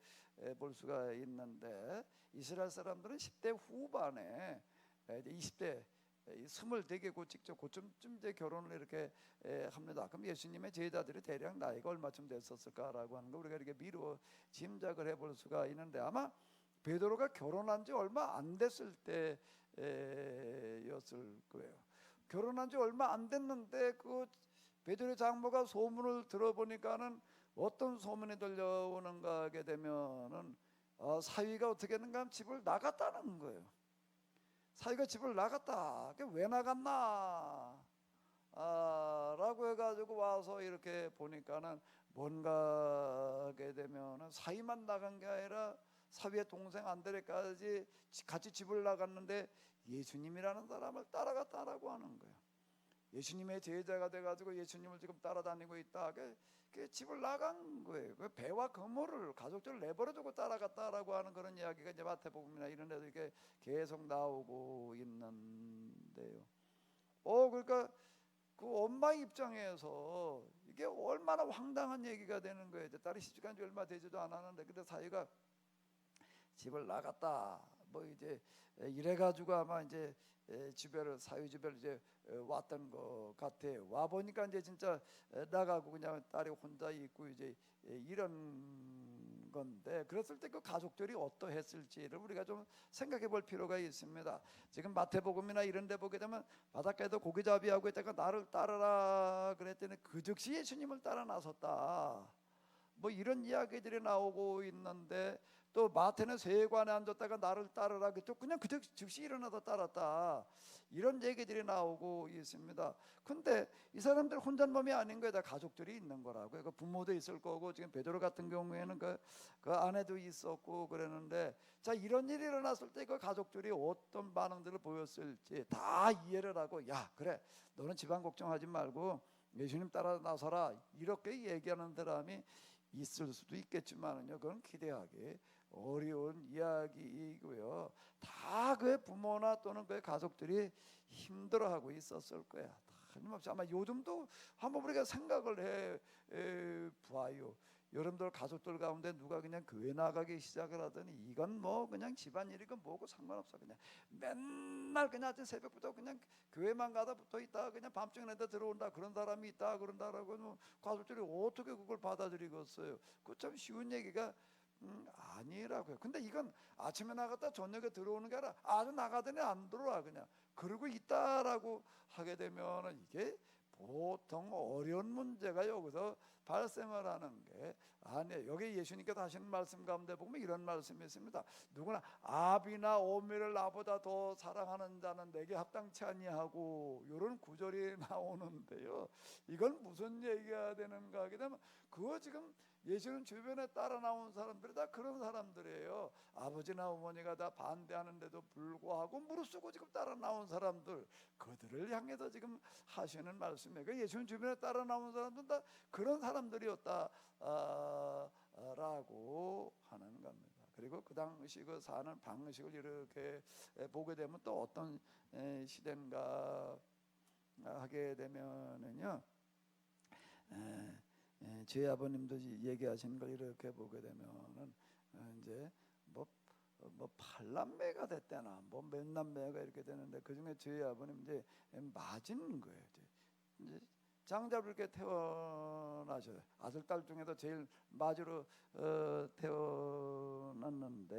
볼 수가 있는데, 이스라엘 사람들은 10대 후반에 이제 20대 이 스물 되게고 직접 그쯤 이제 결혼을 이렇게 합니다. 그럼 예수님의 제자들이 대략 나이가 얼마쯤 됐었을까라고 하는 거 우리가 이렇게 미루어 짐작을 해볼 수가 있는데, 아마 베드로가 결혼한 지 얼마 안 됐을 때였을 거예요. 결혼한 지 얼마 안 됐는데 그 베드로의 장모가 소문을 들어보니까는 어떤 소문이 들려오는가 하게 되면은 사위가 어떻게 했는가 하면 집을 나갔다는 거예요. 사위가 집을 나갔다. 왜 나갔나? 라고 해가지고 와서 이렇게 보니까는 뭔가 하게 되면은 사위만 나간 게 아니라 사위의 동생 안드레까지 같이 집을 나갔는데 예수님이라는 사람을 따라갔다라고 하는 거예요. 예수님의 제자가 돼가지고 예수님을 지금 따라다니고 있다. 그 집을 나간 거예요. 그 배와 그물을 가족들을 내버려두고 따라갔다라고 하는 그런 이야기가 이제 마태복음이나 이런 데도 이렇게 계속 나오고 있는데요. 그러니까 그 엄마 입장에서 이게 얼마나 황당한 얘기가 되는 거예요. 딸이 시집간 지 얼마 되지도 않았는데, 근데 사위가 집을 나갔다. 뭐 이제 이래가지고 아마 이제 주변을 사위 주변을 이제 왔던 것 같아요. 와 보니까 이제 진짜 나가고 그냥 딸이 혼자 있고 이제 이런 건데, 그랬을 때 그 가족들이 어떠했을지를 우리가 좀 생각해 볼 필요가 있습니다. 지금 마태복음이나 이런 데 보게 되면 바닷가에도 고기잡이하고 있다가 나를 따르라 그랬더니 그 즉시 예수님을 따라 나섰다. 뭐 이런 이야기들이 나오고 있는데, 또 마태는 세관에 앉았다가 나를 따르라 또 그냥 그 즉시 일어나서 따랐다, 이런 얘기들이 나오고 있습니다. 근데 이 사람들 혼자 놈이 아닌 거예요. 다 가족들이 있는 거라고요. 그 부모도 있을 거고, 지금 베드로 같은 경우에는 그 아내도 있었고 그랬는데, 자, 이런 일이 일어났을 때 그 가족들이 어떤 반응들을 보였을지 다 이해를 하고, 야 그래 너는 집안 걱정하지 말고 예수님 따라 나서라, 이렇게 얘기하는 사람이 있을 수도 있겠지만은요, 그건 기대하기 어려운 이야기이고요. 다 그의 부모나 또는 그의 가족들이 힘들어하고 있었을 거야. 틀림없이 아마 요즘도 한번 우리가 생각을 해 보아요. 여러분들 가족들 가운데 누가 그냥 교회 나가기 시작을 하더니 이건 뭐 그냥 집안일이건 뭐고 상관없어, 그냥 맨날 그냥 아침 새벽부터 그냥 교회만 가다 붙어 있다가 그냥 밤중에 내다 들어온다, 그런 사람이 있다 그런다라고 뭐 가족들이 어떻게 그걸 받아들이겠어요? 그 참 쉬운 얘기가 아니라고요. 근데 이건 아침에 나갔다 저녁에 들어오는 게 아니라 아주 나가더니 안 들어와, 그냥 그러고 있다라고 하게 되면은 이게 보통 어려운 문제가 여기서 발생을 하는 게 아니에요. 여기 예수님께서 하시는 말씀 가운데 보면 이런 말씀이 있습니다. 누구나 아비나 어미를 나보다 더 사랑하는 자는 내게 합당치 아니하고, 이런 구절이 나오는데요. 이건 무슨 얘기가 되는가 하게 되면, 그거 지금 예수님 주변에 따라 나온 사람들이 다 그런 사람들이에요. 아버지나 어머니가 다 반대하는데도 불구하고 무릎쓰고 지금 따라 나온 사람들, 그들을 향해서 지금 하시는 말씀이에요. 그 예수님 주변에 따라 나온 사람들은 다 그런 사람들이었다라고 하는 겁니다. 그리고 그 당시 그 사는 방식을 이렇게 보게 되면 또 어떤 시대인가 하게 되면은요, 저희 아버님도 얘기하시는 걸 이렇게 보게 되면은 이제 뭐 8남매가 됐대나 뭐 몇 남매가 이렇게 되는데, 그 중에 저희 아버님 이제 맞은 거예요. 이제 장자분께 태어나셔요. 아들 딸 중에도 제일 맞으로 태어났는데,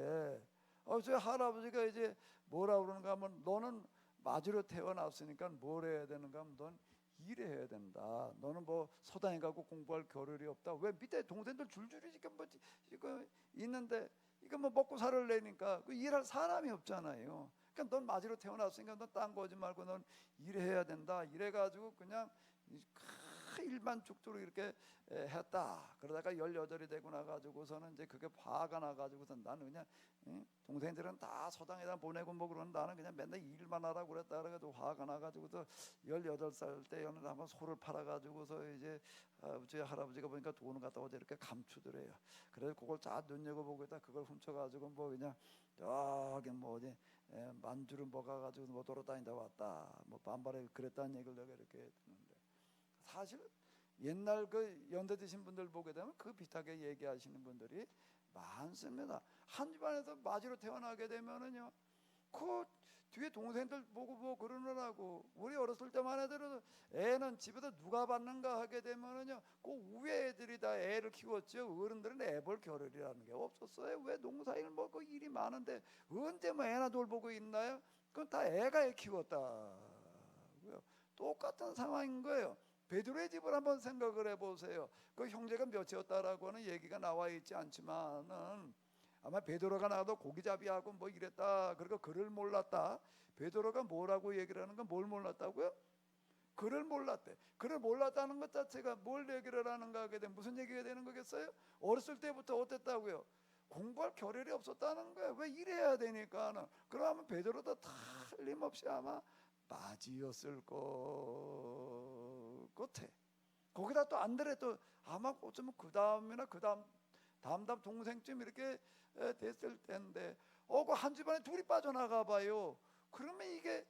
저희 할아버지가 이제 뭐라 그러는가 하면, 너는 맞으로 태어났으니까 뭘 해야 되는가 하면, 넌 일해야 된다. 너는 뭐 서당에 가고 공부할 겨를이 없다. 왜 밑에 동생들 줄줄이 지금 뭐 이거 있는데 이거 뭐 먹고 살을래니까 그 일할 사람이 없잖아요. 그러니까 넌 맞이로 태어났으니까 넌 딴 거 하지 말고 넌 일해야 된다. 이래가지고 그냥 일반 죽도록 이렇게 했다. 그러다가 18이 되고 나가지고서는 이제 그게 화가 나가지고서 나는 그냥 동생들은 다 서당에다 보내고 뭐 그러는, 나는 그냥 맨날 일만 하라고 그랬다 그래가지고 화가 나가지고서 18살 때 어느 날 한번 소를 팔아가지고서 이제 저희 할아버지가 보니까 돈을 갖다 어디 이렇게 감추더래요. 그래서 그걸 다 눈여겨보고 있다 그걸 훔쳐가지고 뭐 그냥 저기 뭐 어디 만주를 먹어가지고 뭐 돌아다니다 왔다, 뭐 반발에 그랬다는 얘기를 내가 이렇게 듣는데, 사실 옛날 그 연세 드신 분들 보게 되면 그 비슷하게 얘기하시는 분들이 많습니다. 한 집안에서 맞이로 태어나게 되면은요, 그 뒤에 동생들 보고 뭐 그러느라고 그러면 집에서 누가 받는가 하게 되면은요, 그 위에 애들이 다 애를 키웠죠. 어른들은 애볼 겨를이라는 게 없었어요. 왜 농사일 뭐 그 일이 많은데 언제 뭐 애나 돌보고 있나요? 그건 다 애가 애 키웠다고요. 똑같은 상황인 거예요. 베드로의 집을 한번 생각을 해보세요. 그 형제가 몇이었다라고 하는 얘기가 나와 있지 않지만은 아마 베드로가 나가도 고기잡이하고 뭐 이랬다. 그리고 글을 몰랐다. 베드로가 뭐라고 얘기를 하는 건 뭘 몰랐다고요? 글을 몰랐대. 글을 몰랐다는 것 자체가 뭘 얘기를 하는가 하게 되면 무슨 얘기가 되는 거겠어요? 어렸을 때부터 어땠다고요? 공부할 겨를이 없었다는 거예요. 왜 이래야 되니까는. 그러면 베드로도 틀림없이 아마 맞이였을 것 같아. 거기다 또 안드레도 아마 어쩌면 그 다음이나 그 다음 동생쯤 이렇게 됐을 텐데, 그 한 집안에 둘이 빠져나가 봐요. 그러면 이게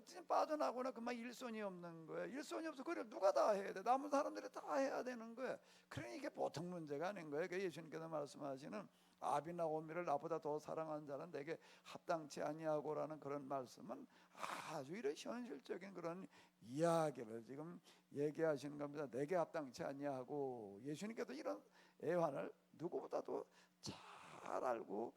진짜 빠져나거나 그만 일손이 없는 거야. 일손이 없어. 그래 누가 다 해야 돼? 남은 사람들이 다 해야 되는 거야. 그러니 이게 보통 문제가 아닌 거예요. 예수님께서 말씀하시는 아비나 오미를 나보다 더 사랑하는 자는 내게 합당치 아니하고라는 그런 말씀은 아주 이런 현실적인 그런 이야기를 지금 얘기하시는 겁니다. 내게 합당치 아니하고, 예수님께서 이런 애환을 누구보다도 잘 알고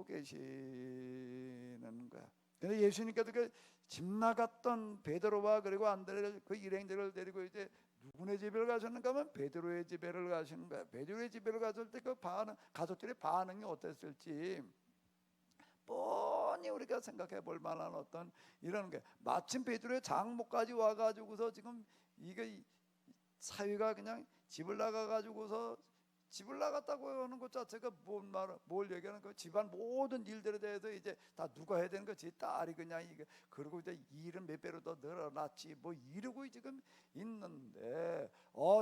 계시는 거야. 근데 예수님께서 그 집 나갔던 베드로와 그리고 안드레 그 일행들을 데리고 이제 누구네 집에 가셨는가 하면 베드로의 집에를 가시는 거야. 베드로의 집에를 갔을 때 그 가족들의 반응이 어땠을지 뻔히 우리가 생각해 볼 만한 어떤 이런 게, 마침 베드로의 장모까지 와가지고서 지금 이게 사위가 그냥 집을 나가가지고서 집을 나갔다고 하는 것 자체가 뭘 얘기하는 거야? 집안 모든 일들에 대해서 이제 다 누가 해야 되는 거지? 딸이 그냥 이게, 그리고 이제 일은 몇 배로 더 늘어났지 뭐 이러고 지금 있는데,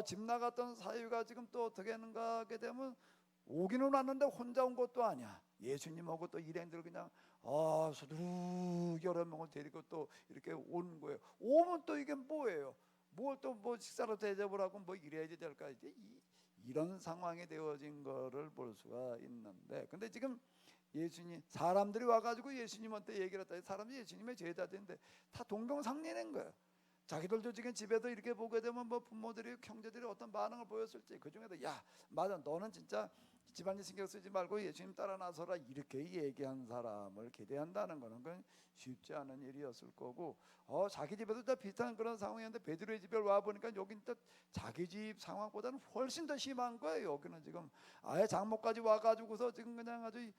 집 나갔던 사위가 지금 또 어떻게 하는가 하게 되면 오기는 왔는데 혼자 온 것도 아니야. 예수님하고 또 일행들 그냥 서두르 여러 명을 데리고 또 이렇게 온 거예요. 오면 또 이게 뭐예요? 뭘 또 뭐 식사로 대접을 하고 뭐 이래야지 될까? 이제 이런 상황이 되어진 거를 볼 수가 있는데, 근데 지금 예수님 사람들이 와가지고 예수님한테 얘기를 했다. 사람이 예수님의 제자들인데 다 동병상련인 거예요. 자기들도 지금 집에도 이렇게 보게 되면 뭐 부모들이 형제들이 어떤 반응을 보였을지, 그 중에도 야 맞아 너는 진짜 집안일 신경 쓰지 말고 예수님 따라 나서라 이렇게 얘기한 사람을 기대한다는 거는 그건 쉽지 않은 일이었을 거고, 자기 집에도 다 비슷한 그런 상황이었는데 베드로의 집에 와 보니까 여긴 또 자기 집 상황보다는 훨씬 더 심한 거예요. 여기는 지금 아예 장모까지 와가지고서 지금 그냥 아주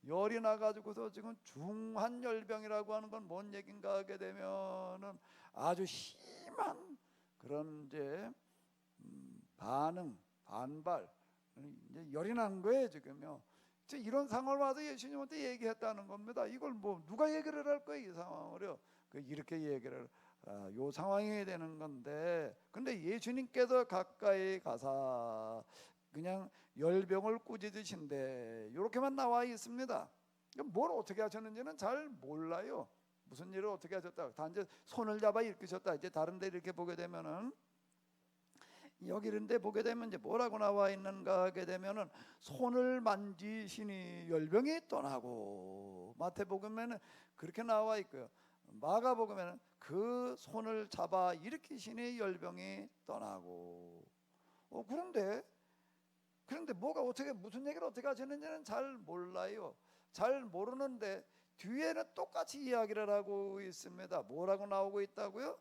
열이 나가지고서 지금 중환열병이라고 하는 건 뭔 얘긴가 하게 되면은 아주 심한 그런 이제 반발, 이제 열이 난 거예요 지금요. 이런 상황을 와서 예수님한테 얘기했다는 겁니다. 이걸 뭐 누가 얘기를 할 거예요 이 상황을요. 이렇게 얘기를 요 상황이 되는 건데, 근데 예수님께서 가까이 가사 그냥 열병을 꾸짖으신데 이렇게만 나와 있습니다. 뭘 어떻게 하셨는지는 잘 몰라요. 무슨 일을 어떻게 하셨다. 단지 손을 잡아 일으키셨다. 이제 다른 데 이렇게 보게 되면은 여기 이런데 보게 되면 이제 뭐라고 나와 있는가 하게 되면은 손을 만지시니 열병이 떠나고, 마태복음에는 그렇게 나와 있고요. 마가복음에는 그 손을 잡아 일으키시니 열병이 떠나고. 그런데 뭐가 어떻게 무슨 얘기를 어떻게 하셨는지는 잘 몰라요. 잘 모르는데 뒤에는 똑같이 이야기를 하고 있습니다. 뭐라고 나오고 있다고요?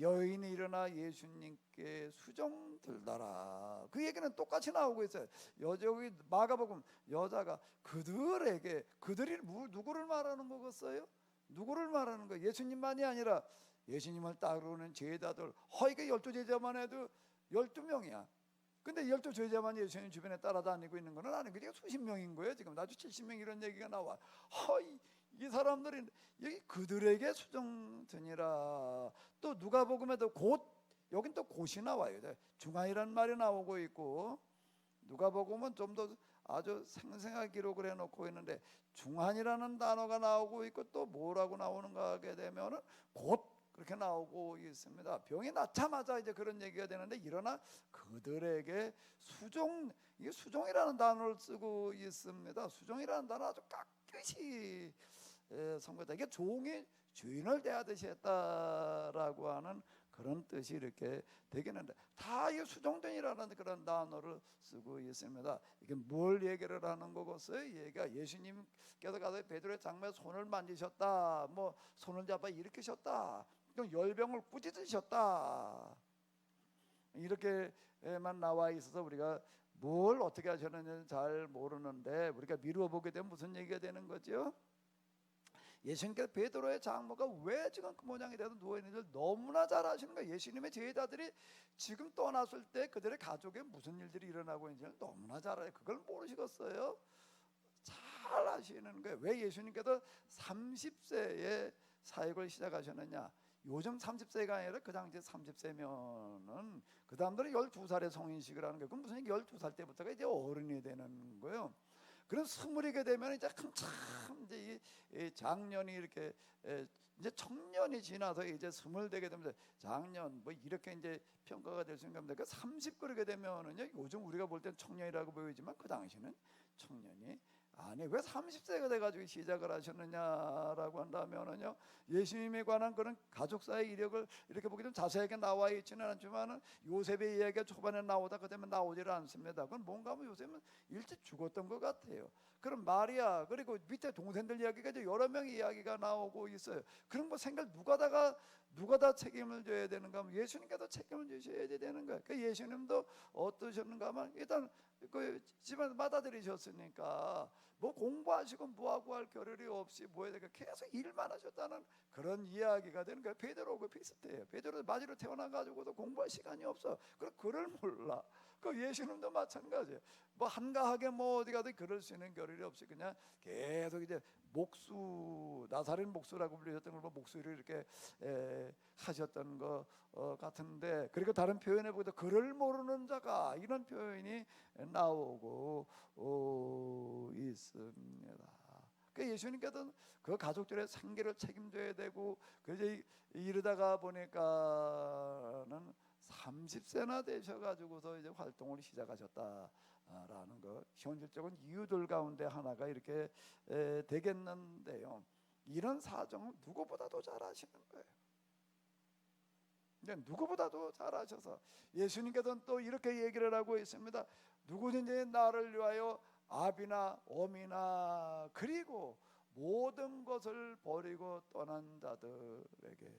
여인이 일어나 예수님께 수종 들더라. 그 얘기는 똑같이 나오고 있어요. 여기 마가복음 여자가 그들이 누구를 말하는 거겠어요? 누구를 말하는 거예요? 예수님만이 아니라 예수님을 따르는 제자들. 이게 12제자만 해도 12명이야. 근데 12제자만 예수님 주변에 따라다니고 있는 건 아니고 그게 수십 명인 거예요. 지금 나도 70명 이런 얘기가 나와. 이 사람들이 여기 그들에게 수종 드니라. 또 누가복음에도 여긴 또 곧이 나와요. 중한이라는 말이 나오고 있고, 누가복음은 좀 더 아주 생생하게 기록을 해놓고 있는데 중한이라는 단어가 나오고 있고, 또 뭐라고 나오는가 하게 되면은 곧 그렇게 나오고 있습니다. 병이 낫자마자 이제 그런 얘기가 되는데, 일어나 그들에게 이게 수종이라는 단어를 쓰고 있습니다. 수종이라는 단어 아주 깍듯이 선거다. 이게 종이 주인을 대하듯이 했다라고 하는 그런 뜻이 이렇게 되겠는데 다 이 수종된이라는 그런 단어를 쓰고 있습니다. 이게 뭘 얘기를 하는 거겠어요? 얘가 예수님께서 가서 베드로의 장막에 손을 만지셨다, 뭐 손을 잡아 일으키셨다, 또 열병을 꾸짖으셨다, 이렇게만 나와 있어서 우리가 뭘 어떻게 하셨는지 잘 모르는데 우리가 미루어 보게 되면 무슨 얘기가 되는 거죠? 예수님께서 베드로의 장모가 왜 지금 그 모양이 돼서 누워있는지 너무나 잘 아시는 거예요. 예수님의 제자들이 지금 떠났을 때 그들의 가족에 무슨 일들이 일어나고 있는지를 너무나 잘 알아요. 그걸 모르시겠어요? 잘 아시는 거예요. 왜 예수님께서 30세에 사역을 시작하셨느냐? 요즘 30세가 아니라 그 당시 30세면은 그 다음들은 12살에 성인식을 하는 거예요. 그럼 무슨 12살 때부터가 이제 어른이 되는 거예요. 그럼 스물이게 되면 이제 한참 이제 이 장년이 이렇게 이제 청년이 지나서 이제 스물 되게 되면 장년 뭐 이렇게 이제 평가가 될 수 있는 겁니다. 그러니까 30 그러게 되면은요, 요즘 우리가 볼 땐 청년이라고 보이지만 그 당시는 청년이 아니 왜 30세가 돼가지고 시작을 하셨느냐라고 한다면은요, 예수님에 관한 그런 가족사의 이력을 이렇게 보게 되면 자세하게 나와 있지는 않지만은 요셉의 이야기가 초반에 나오다 그다음에 나오지를 않습니다. 그건 뭔가 하면 요셉은 일찍 죽었던 것 같아요. 그럼 마리아 그리고 밑에 동생들 이야기가 이제 여러 명의 이야기가 나오고 있어요. 그런 거 생각 누가 다 책임을 져야 되는가 하면 예수님께서 책임을 지셔야 되는 거예요. 그 예수님도 어떠셨는가 하면 일단 그 집안 받아들이셨으니까 뭐 공부하시고 뭐하고 할 겨를이 없이 뭐 해야 될까 계속 일만 하셨다는 그런 이야기가 되는 거예요. 베드로하고 비슷해요. 베드로 마지로 태어나 가지고도 공부할 시간이 없어. 그럼 글을 몰라. 그 예수님도 마찬가지예요. 뭐 한가하게 뭐 어디 가도 그럴 수 있는 겨를이 없이 그냥 계속 이제 목수, 나사렛 목수라고 불리셨던 걸 목수를 이렇게 하셨던 것 같은데, 그리고 다른 표현에 보기도 글을 모르는 자가 이런 표현이 나오고 있습니다. 그 예수님께서는 그 가족들의 생계를 책임져야 되고 그래서 이러다가 보니까는 30세나 되셔가지고서 이제 활동을 시작하셨다라는 거, 현실적인 이유들 가운데 하나가 이렇게 되겠는데요. 이런 사정을 누구보다도 잘 아시는 거예요. 누구보다도 잘 아셔서 예수님께서는 또 이렇게 얘기를 하고 있습니다. 누구든지 나를 위하여 아비나 어미나 그리고 모든 것을 버리고 떠난 자들에게는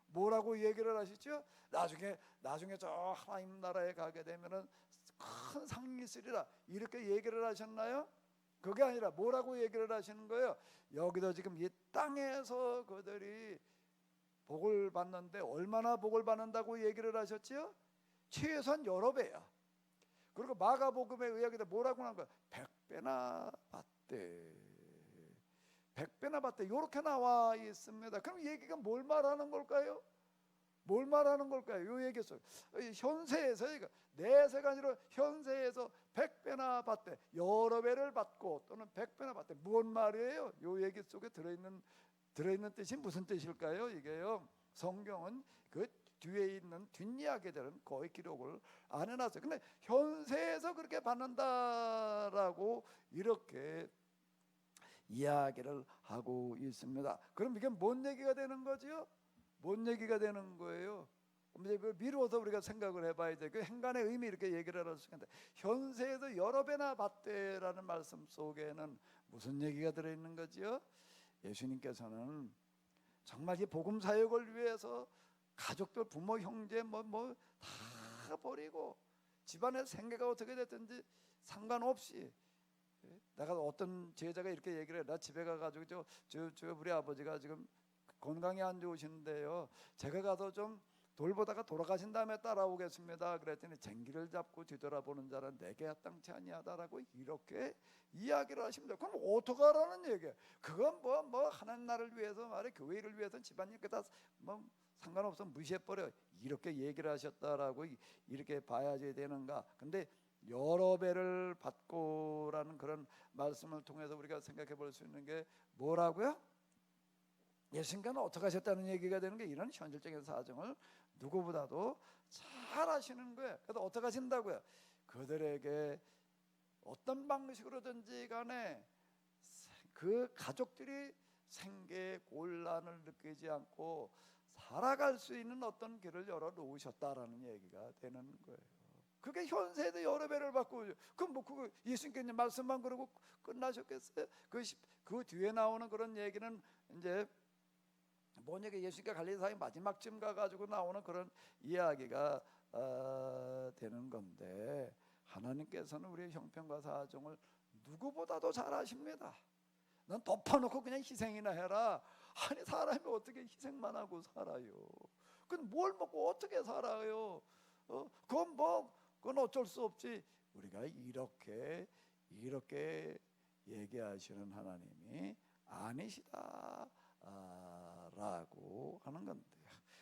뭐라고 얘기를 하시죠? 나중에 저 하나님 나라에 가게 되면은 큰 상이 있으리라 이렇게 얘기를 하셨나요? 그게 아니라 뭐라고 얘기를 하시는 거예요? 여기도 지금 이 땅에서 그들이 복을 받는데 얼마나 복을 받는다고 얘기를 하셨지요? 최소한 여러 배야. 그리고 마가복음에 의하게 뭐라고 하는 거야? 100배나 받대. 100배나 받대. 이렇게 나와 있습니다. 그럼 얘기가 뭘 말하는 걸까요? 뭘 말하는 걸까요? 요 얘기했어요. 현세에서 내세가 아니라 현세에서 100배나 받대. 여러 배를 받고 또는 100배나 받대. 뭔 말이에요? 요 얘기 속에 들어있는 뜻이 무슨 뜻일까요? 이게요, 성경은 그 뒤에 있는 뒷이야기들은 거의 기록을 안 해놨어요. 근데 현세에서 그렇게 받는다라고 이렇게 이야기를 하고 있습니다. 그럼 이게 뭔 얘기가 되는 거죠? 뭔 얘기가 되는 거예요? 이제 미루어서 우리가 생각을 해봐야 돼. 그 행간의 의미 이렇게 얘기를 할 수 있는데, 현세에서 여러 배나 받되라는 말씀 속에는 무슨 얘기가 들어있는 거지요? 예수님께서는 정말 이 복음 사역을 위해서 가족들, 부모, 형제 뭐 다 버리고 집안의 생계가 어떻게 됐든지 상관없이, 내가 어떤 제자가 이렇게 얘기를 해. 나 집에 가가지고 저 우리 아버지가 지금 건강이 안 좋으신데요, 제가 가서 좀 돌보다가 돌아가신 다음에 따라오겠습니다. 그랬더니 쟁기를 잡고 뒤돌아보는 자는 내게 합당치 아니하다라고 이렇게 이야기를 하십니다. 그럼 어떡하라는 얘기예요? 그건 뭐 하나님 나라를 위해서 말해, 교회를 위해서 집안일 다 뭐 상관없어 무시해버려 이렇게 얘기를 하셨다라고 이렇게 봐야지 되는가? 근데 여러 배를 받고라는 그런 말씀을 통해서 우리가 생각해 볼 수 있는 게 뭐라고요? 예수님께서는 어떻게 하셨다는 얘기가 되는 게, 이런 현실적인 사정을 누구보다도 잘 아시는 거예요. 그래서 어떻게 하신다고요? 그들에게 어떤 방식으로든지 간에 그 가족들이 생계의 곤란을 느끼지 않고 살아갈 수 있는 어떤 길을 열어 놓으셨다라는 얘기가 되는 거예요. 그게 현세에도 여러 배를 받고, 그거 예수님께서 말씀만 그러고 끝나셨겠어요? 그 뒤에 나오는 그런 얘기는 이제 뭐냐면 예수님과 갈릴리 사이 마지막쯤 가가지고 나오는 그런 이야기가 되는 건데, 하나님께서는 우리의 형편과 사정을 누구보다도 잘 아십니다. 넌 덮어놓고 그냥 희생이나 해라. 아니, 사람이 어떻게 희생만 하고 살아요? 그건 뭘 먹고 어떻게 살아요? 그건 어쩔 수 없지. 우리가 이렇게 얘기하시는 하나님이 아니시다 라고 하는 건데,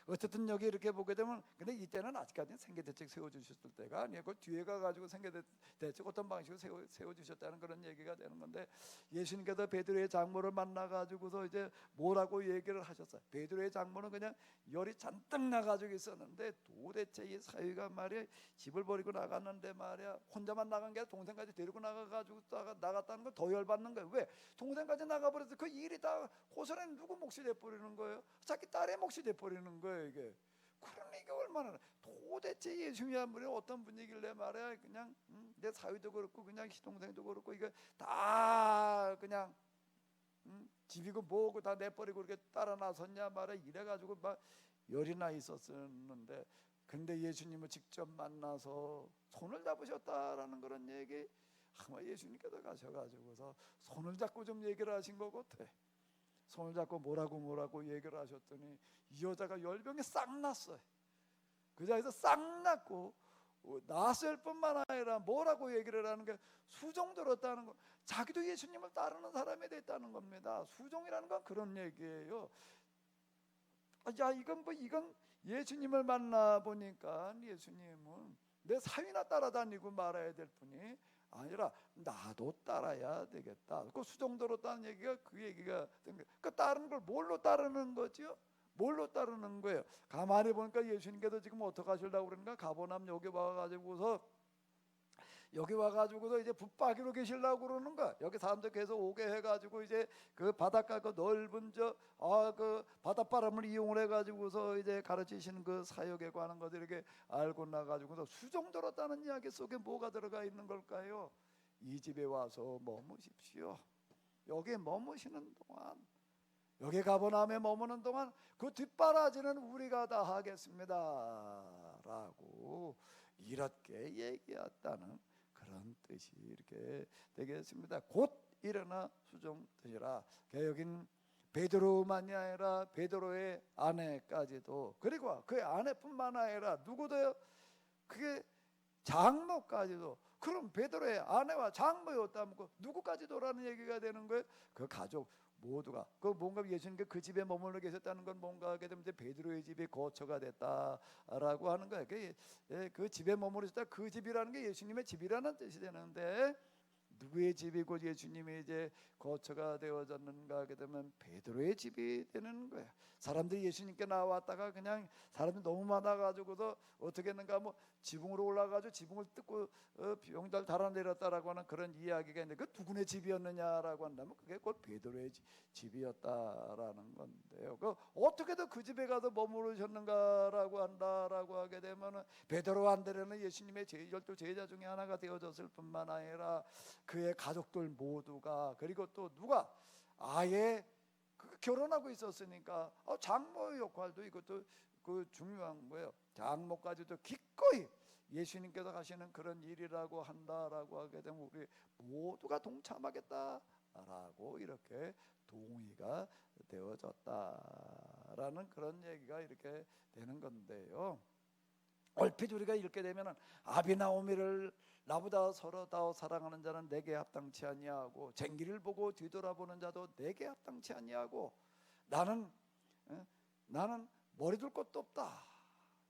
어쨌든 여기 이렇게 보게 되면, 근데 이때는 아직까지는 생계대책 세워주셨을 때가 아니에요. 그 뒤에 가가지고 생계대책 어떤 방식으로 세워주셨다는 그런 얘기가 되는 건데, 예수님께서 베드로의 장모를 만나가지고서 이제 뭐라고 얘기를 하셨어요? 베드로의 장모는 그냥 열이 잔뜩 나가지고 있었는데, 도대체 이 사위가 말이야 집을 버리고 나갔는데 말이야, 혼자만 나간 게 아니라 동생까지 데리고 나가가지고 나갔다는 걸 더 열받는 거예요. 왜? 동생까지 나가버려서 그 일이 다 고스란히 누구 몫이 돼버리는 거예요? 자기 딸의 몫이 돼버리는 거예요 이게. 그러니 이게 얼마나, 도대체 예수님이 한분이 어떤 분이길래 말이야 그냥 내 사위도 그렇고 그냥 시동생도 그렇고 이게 다 그냥 집이고 뭐고 다 내버리고 이렇게 따라 나섰냐 말이야. 이래가지고 막 열이 나 있었는데, 근데 예수님을 직접 만나서 손을 잡으셨다라는 그런 얘기, 아마 예수님께서 가셔가지고서 손을 잡고 좀 얘기를 하신 것 같아. 손을 잡고 뭐라고 얘기를 하셨더니 이 여자가 열병이 싹 났어요. 그 자리에서 싹 났고, 났을 뿐만 아니라 뭐라고 얘기를 하는 게 수종 들었다는 거. 자기도 예수님을 따르는 사람이 됐다는 겁니다. 수종이라는 건 그런 얘기예요. 야, 이건 예수님을 만나 보니까 예수님은 내 사위나 따라다니고 말아야 될 분이 아니라 나도 따라야 되겠다. 그 수종도로 따는 얘기가 그 얘기가 된 거예요. 그 따르는 걸 뭘로 따르는 거죠? 뭘로 따르는 거예요? 가만히 보니까 예수님께서 지금 어떻게 하시려고 그러는가? 가버나움 여기 와가지고서 이제 붙박이로 계시려고 그러는 거야. 여기 사람들 계속 오게 해가지고 이제 그 바닷가 그 넓은 그 바닷바람을 이용을 해가지고서 이제 가르치시는 그 사역에 관한 것들 이렇게 알고 나가지고서 수종 들었다는 이야기 속에 뭐가 들어가 있는 걸까요? 이 집에 와서 머무십시오. 여기 머무시는 동안, 여기 가버나움에 머무는 동안 그 뒷바라지는 우리가 다 하겠습니다 라고 이렇게 얘기했다는 그런 뜻이 이렇게 되겠습니다. 곧 일어나 수종되시라. 여긴 베드로만이 아니라 베드로의 아내까지도, 그리고 그 아내뿐만 아니라 누구도요? 그게 장모까지도. 그럼 베드로의 아내와 장모였다면 누구까지도라는 얘기가 되는 거예요. 그 가족 모두가 그 뭔가 예수님께 그 집에 머물러 계셨다는 건 뭔가 하게 되면 베드로의 집이 거처가 됐다라고 하는 거예요. 그 집에 머무르셨다, 그 집이라는 게 예수님의 집이라는 뜻이 되는데, 누구의 집이고 예수님이 이제 거처가 되어졌는가 하게 되면 베드로의 집이 되는 거예요. 사람들이 예수님께 나왔다가 그냥 사람이 너무 많아가지고서 어떻게 했는가, 뭐 지붕으로 올라가지고 지붕을 뜯고 병자를 달아내렸다라고 하는 그런 이야기가 있는데, 그 누구네 집이었느냐라고 한다면 그게 곧 베드로의 집이었다라는 건데요. 그 어떻게든 그 집에 가서 머무르셨는가라고 한다라고 하게 되면은 베드로 안드레는 예수님의 열두 제자 중에 하나가 되어졌을 뿐만 아니라 그의 가족들 모두가, 그리고 또 누가 아예 결혼하고 있었으니까 장모의 역할도 이것도 그 중요한 거예요. 장모까지도 기꺼이 예수님께서 하시는 그런 일이라고 한다라고 하게 되면 우리 모두가 동참하겠다라고 이렇게 동의가 되어졌다라는 그런 얘기가 이렇게 되는 건데요. 얼핏 우리가 읽게 되면은 아비나오미를 나보다 서로 더 사랑하는 자는 내게 합당치 아니하고 쟁기를 보고 뒤돌아보는 자도 내게 합당치 아니하고 나는 머리 둘 곳도 없다.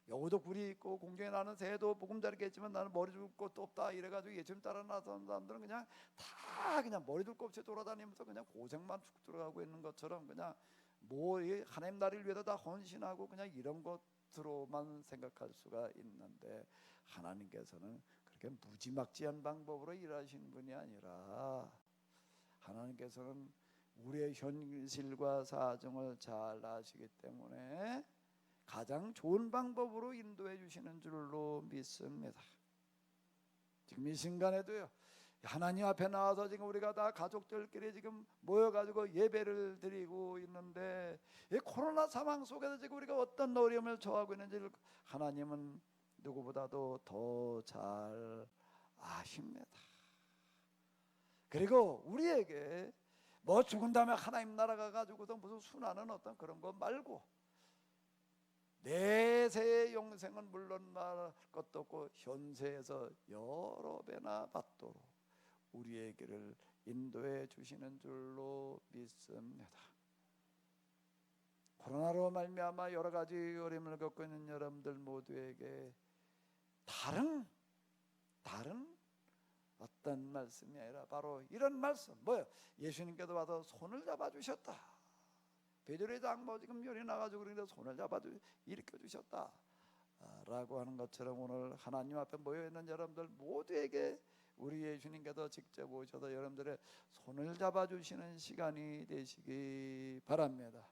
여우도 굴이 있고 공중에 나는 새도 보금자리겠지만 나는 머리 둘 곳도 없다. 이래가지고 예수님 따라 나선 사람들은 그냥 다 그냥 머리 둘 곳 없이 돌아다니면서 그냥 고생만 축 들어가고 있는 것처럼 그냥 뭐 하나님 나라를 위해서 다 헌신하고 그냥 이런 것으로만 생각할 수가 있는데, 하나님께서는 그렇게 무지막지한 방법으로 일하신 분이 아니라 하나님께서는 우리의 현실과 사정을 잘 아시기 때문에 가장 좋은 방법으로 인도해 주시는 줄로 믿습니다. 지금 이 순간에도요, 하나님 앞에 나와서 지금 우리가 다 가족들끼리 지금 모여가지고 예배를 드리고 있는데, 이 코로나 상황 속에서 지금 우리가 어떤 어려움을 처하고 있는지 하나님은 누구보다도 더 잘 아십니다. 그리고 우리에게 뭐 죽은 다음에 하나님 나라가 가지고서 무슨 순환은 어떤 그런 거 말고, 내세의 영생은 물론 말할 것도 없고 현세에서 여러 배나 받도록 우리에게를 인도해 주시는 줄로 믿습니다. 코로나로 말미암아 여러 가지 어려움을 겪고 있는 여러분들 모두에게 다른 어떤 말씀이 아니라 바로 이런 말씀, 뭐예요? 예수님께서 와서 손을 잡아주셨다. 베드로의 장모 지금 열이 나가지고 그런데 손을 일으켜 주셨다 라고 하는 것처럼, 오늘 하나님 앞에 모여있는 여러분들 모두에게 우리 예수님께서 직접 오셔서 여러분들의 손을 잡아주시는 시간이 되시기 바랍니다.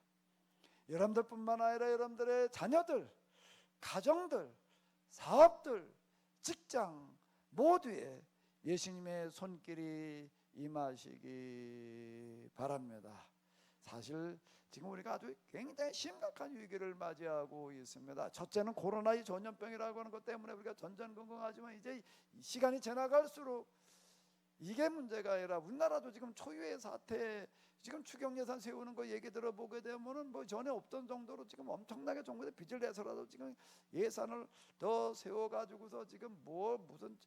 여러분들뿐만 아니라 여러분들의 자녀들, 가정들, 사업들, 직장 모두에 예수님의 손길이 임하시기 바랍니다. 사실 지금 우리가 아주 굉장히 심각한 위기를 맞이하고 있습니다. 첫째는 코로나 이 전염병이라고 하는 것 때문에 우리가 전전긍긍하지만 이제 시간이 지나갈수록 이게 문제가 아니라, 우리나라도 지금 초유의 사태, 지금 추경 예산 세우는 거 얘기 들어보게 되면은 뭐 전에 없던 정도로 지금 엄청나게 정부에서 빚을 내서라도 지금 예산을 더 세워가지고서 지금 무슨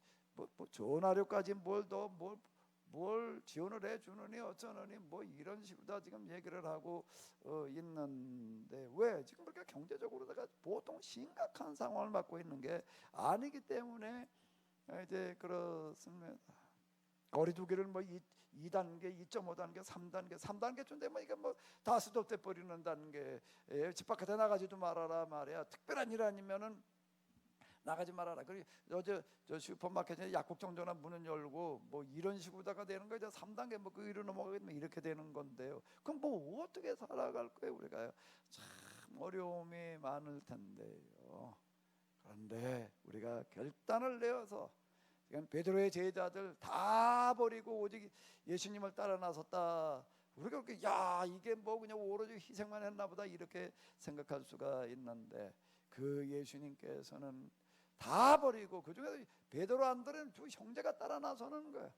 전화료까지 뭘 지원을 해주느니 어쩌느니 뭐 이런 식으로 다 지금 얘기를 하고 있는데, 왜 지금 그렇게 경제적으로다가 보통 심각한 상황을 맞고 있는 게 아니기 때문에 이제 그렇습니다. 거리두기를 뭐 2단계, 2.5단계, 3단계쯤 되면 이게 뭐 다 스톱돼 버리는 단계, 집 밖에 나가지도 말아라 말이야. 특별한 일 아니면은 나가지 말아라. 그리고 저 슈퍼마켓에 약국 정도나 문을 열고 뭐 이런 식으로다가 되는 거죠. 3단계 뭐 그 위로 넘어가면 이렇게 되는 건데요. 그럼 뭐 어떻게 살아갈 거예요 우리가요? 참 어려움이 많을 텐데요. 그런데 우리가 결단을 내어서, 지금 베드로의 제자들 다 버리고 오직 예수님을 따라 나섰다. 우리가 그렇게 이게 뭐 그냥 오로지 희생만 했나 보다 이렇게 생각할 수가 있는데, 그 예수님께서는 다 버리고, 그중에서 베드로 안드레는 두 형제가 따라 나서는 거예요.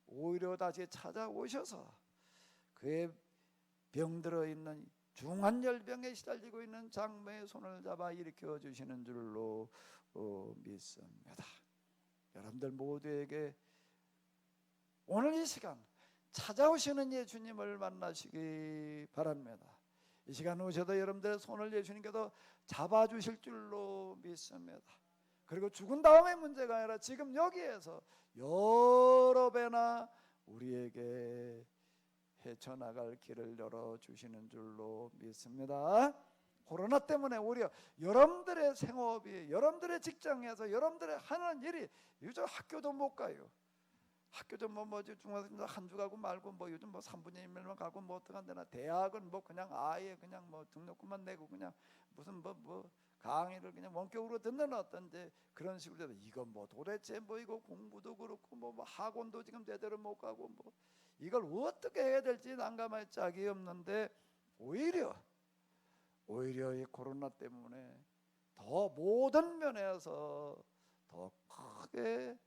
오히려 다시 찾아오셔서 그의 병들어 있는 중환열병에 시달리고 있는 장모의 손을 잡아 일으켜 주시는 줄로 믿습니다. 여러분들 모두에게 오늘 이 시간 찾아오시는 예수님을 만나시기 바랍니다. 이 시간 오셔도 여러분들의 손을 예수님께서 잡아주실 줄로 믿습니다. 그리고 죽은 다음의 문제가 아니라 지금 여기에서 여러 배나 우리에게 헤쳐나갈 길을 열어주시는 줄로 믿습니다. 코로나 때문에 오히려 여러분들의 생업이, 여러분들의 직장에서 여러분들의 하는 일이, 요즘 학교도 못 가요. 학교도 뭐지 중학생 한 주 가고 말고 뭐 요즘 뭐 3분의 1만 가고 뭐 어떡한데나, 대학은 뭐 그냥 아예 그냥 뭐 등록금만 내고 그냥 무슨 뭐 강의를 그냥 원격으로 듣는 어떤 이제 그런 식으로 돼서, 이건 뭐 도대체 뭐 이거 공부도 그렇고 뭐 학원도 지금 제대로 못 가고 뭐 이걸 어떻게 해야 될지 난감할 짝이 없는데, 오히려 이 코로나 때문에 더 모든 면에서 더 크게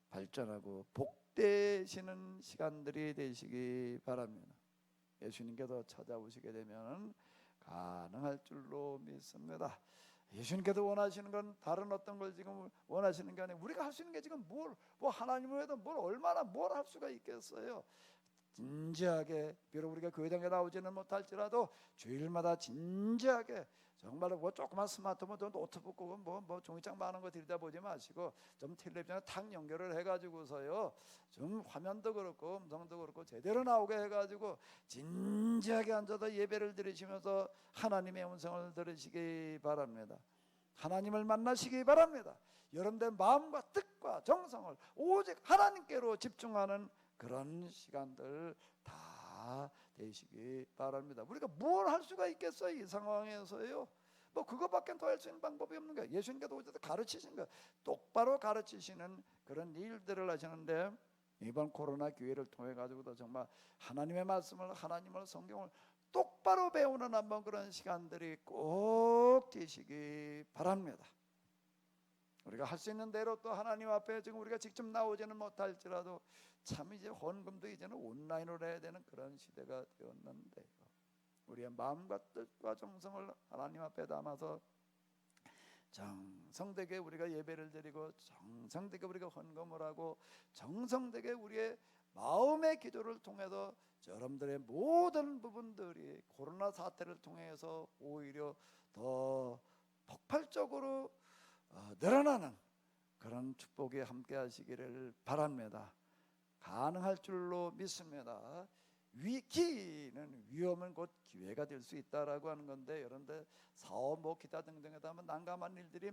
발전하고 복되시는 시간들이 되시기 바랍니다. 예수님께서 찾아오시게 되면 가능할 줄로 믿습니다. 예수님께서 원하시는 건 다른 어떤 걸 지금 원하시는 게 아니고, 우리가 할 수 있는 게 지금 뭐 하나님을 위해서 얼마나 뭘 할 수가 있겠어요. 진지하게, 비록 우리가 교회당에 나오지는 못할지라도 주일마다 진지하게, 정말로 뭐 조그만 스마트폰, 노트북, 뭐 종이장 많은 거 들이다 보지 마시고 좀 텔레비전에 탁 연결을 해가지고서요, 좀 화면도 그렇고 음성도 그렇고 제대로 나오게 해가지고 진지하게 앉아서 예배를 드리시면서 하나님의 음성을 들으시기 바랍니다. 하나님을 만나시기 바랍니다. 여러분들의 마음과 뜻과 정성을 오직 하나님께로 집중하는 그런 시간들 다 되시기 바랍니다. 우리가 뭘 할 수가 있겠어요? 이 상황에서요. 뭐 그거밖에 더 할 수 있는 방법이 없는 거예요. 예수님께서 오셔서 가르치신 거 똑바로 가르치시는 그런 일들을 하시는데, 이번 코로나 기회를 통해 가지고도 정말 하나님의 말씀을, 하나님의 성경을 똑바로 배우는 한번 그런 시간들이 꼭 되시기 바랍니다. 우리가 할 수 있는 대로 또 하나님 앞에 지금 우리가 직접 나오지는 못할지라도 참 이제 헌금도 이제는 온라인으로 해야 되는 그런 시대가 되었는데요. 우리의 마음과 뜻과 정성을 하나님 앞에 담아서 정성되게 우리가 예배를 드리고, 정성되게 우리가 헌금을 하고, 정성되게 우리의 마음의 기도를 통해서 여러분들의 모든 부분들이 코로나 사태를 통해서 오히려 더 폭발적으로 늘어나는 그런 축복이 함께 하시기를 바랍니다. 가능할 줄로 믿습니다. 위기는, 위험은 곧 기회가 될 수 있다라고 하는 건데, 여러분들 사업, 뭐 기타 등등에다 하면 난감한 일들이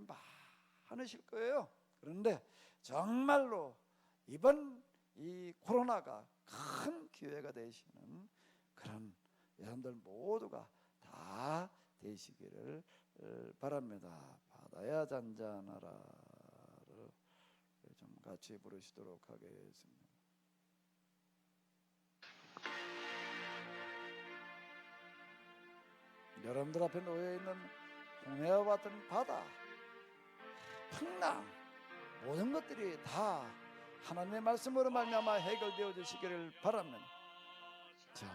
많으실 거예요. 그런데 정말로 이번 이 코로나가 큰 기회가 되시는 그런 여러분들 모두가 다 되시기를 바랍니다. 바다야 잔잔하라를 좀 같이 부르시도록 하겠습니다. 여러분들 앞에 놓여있는 홍해와 같은 바다, 풍랑, 모든 것들이 다 하나님의 말씀으로 말미암아 해결되어 주시기를 바랍니다. 자,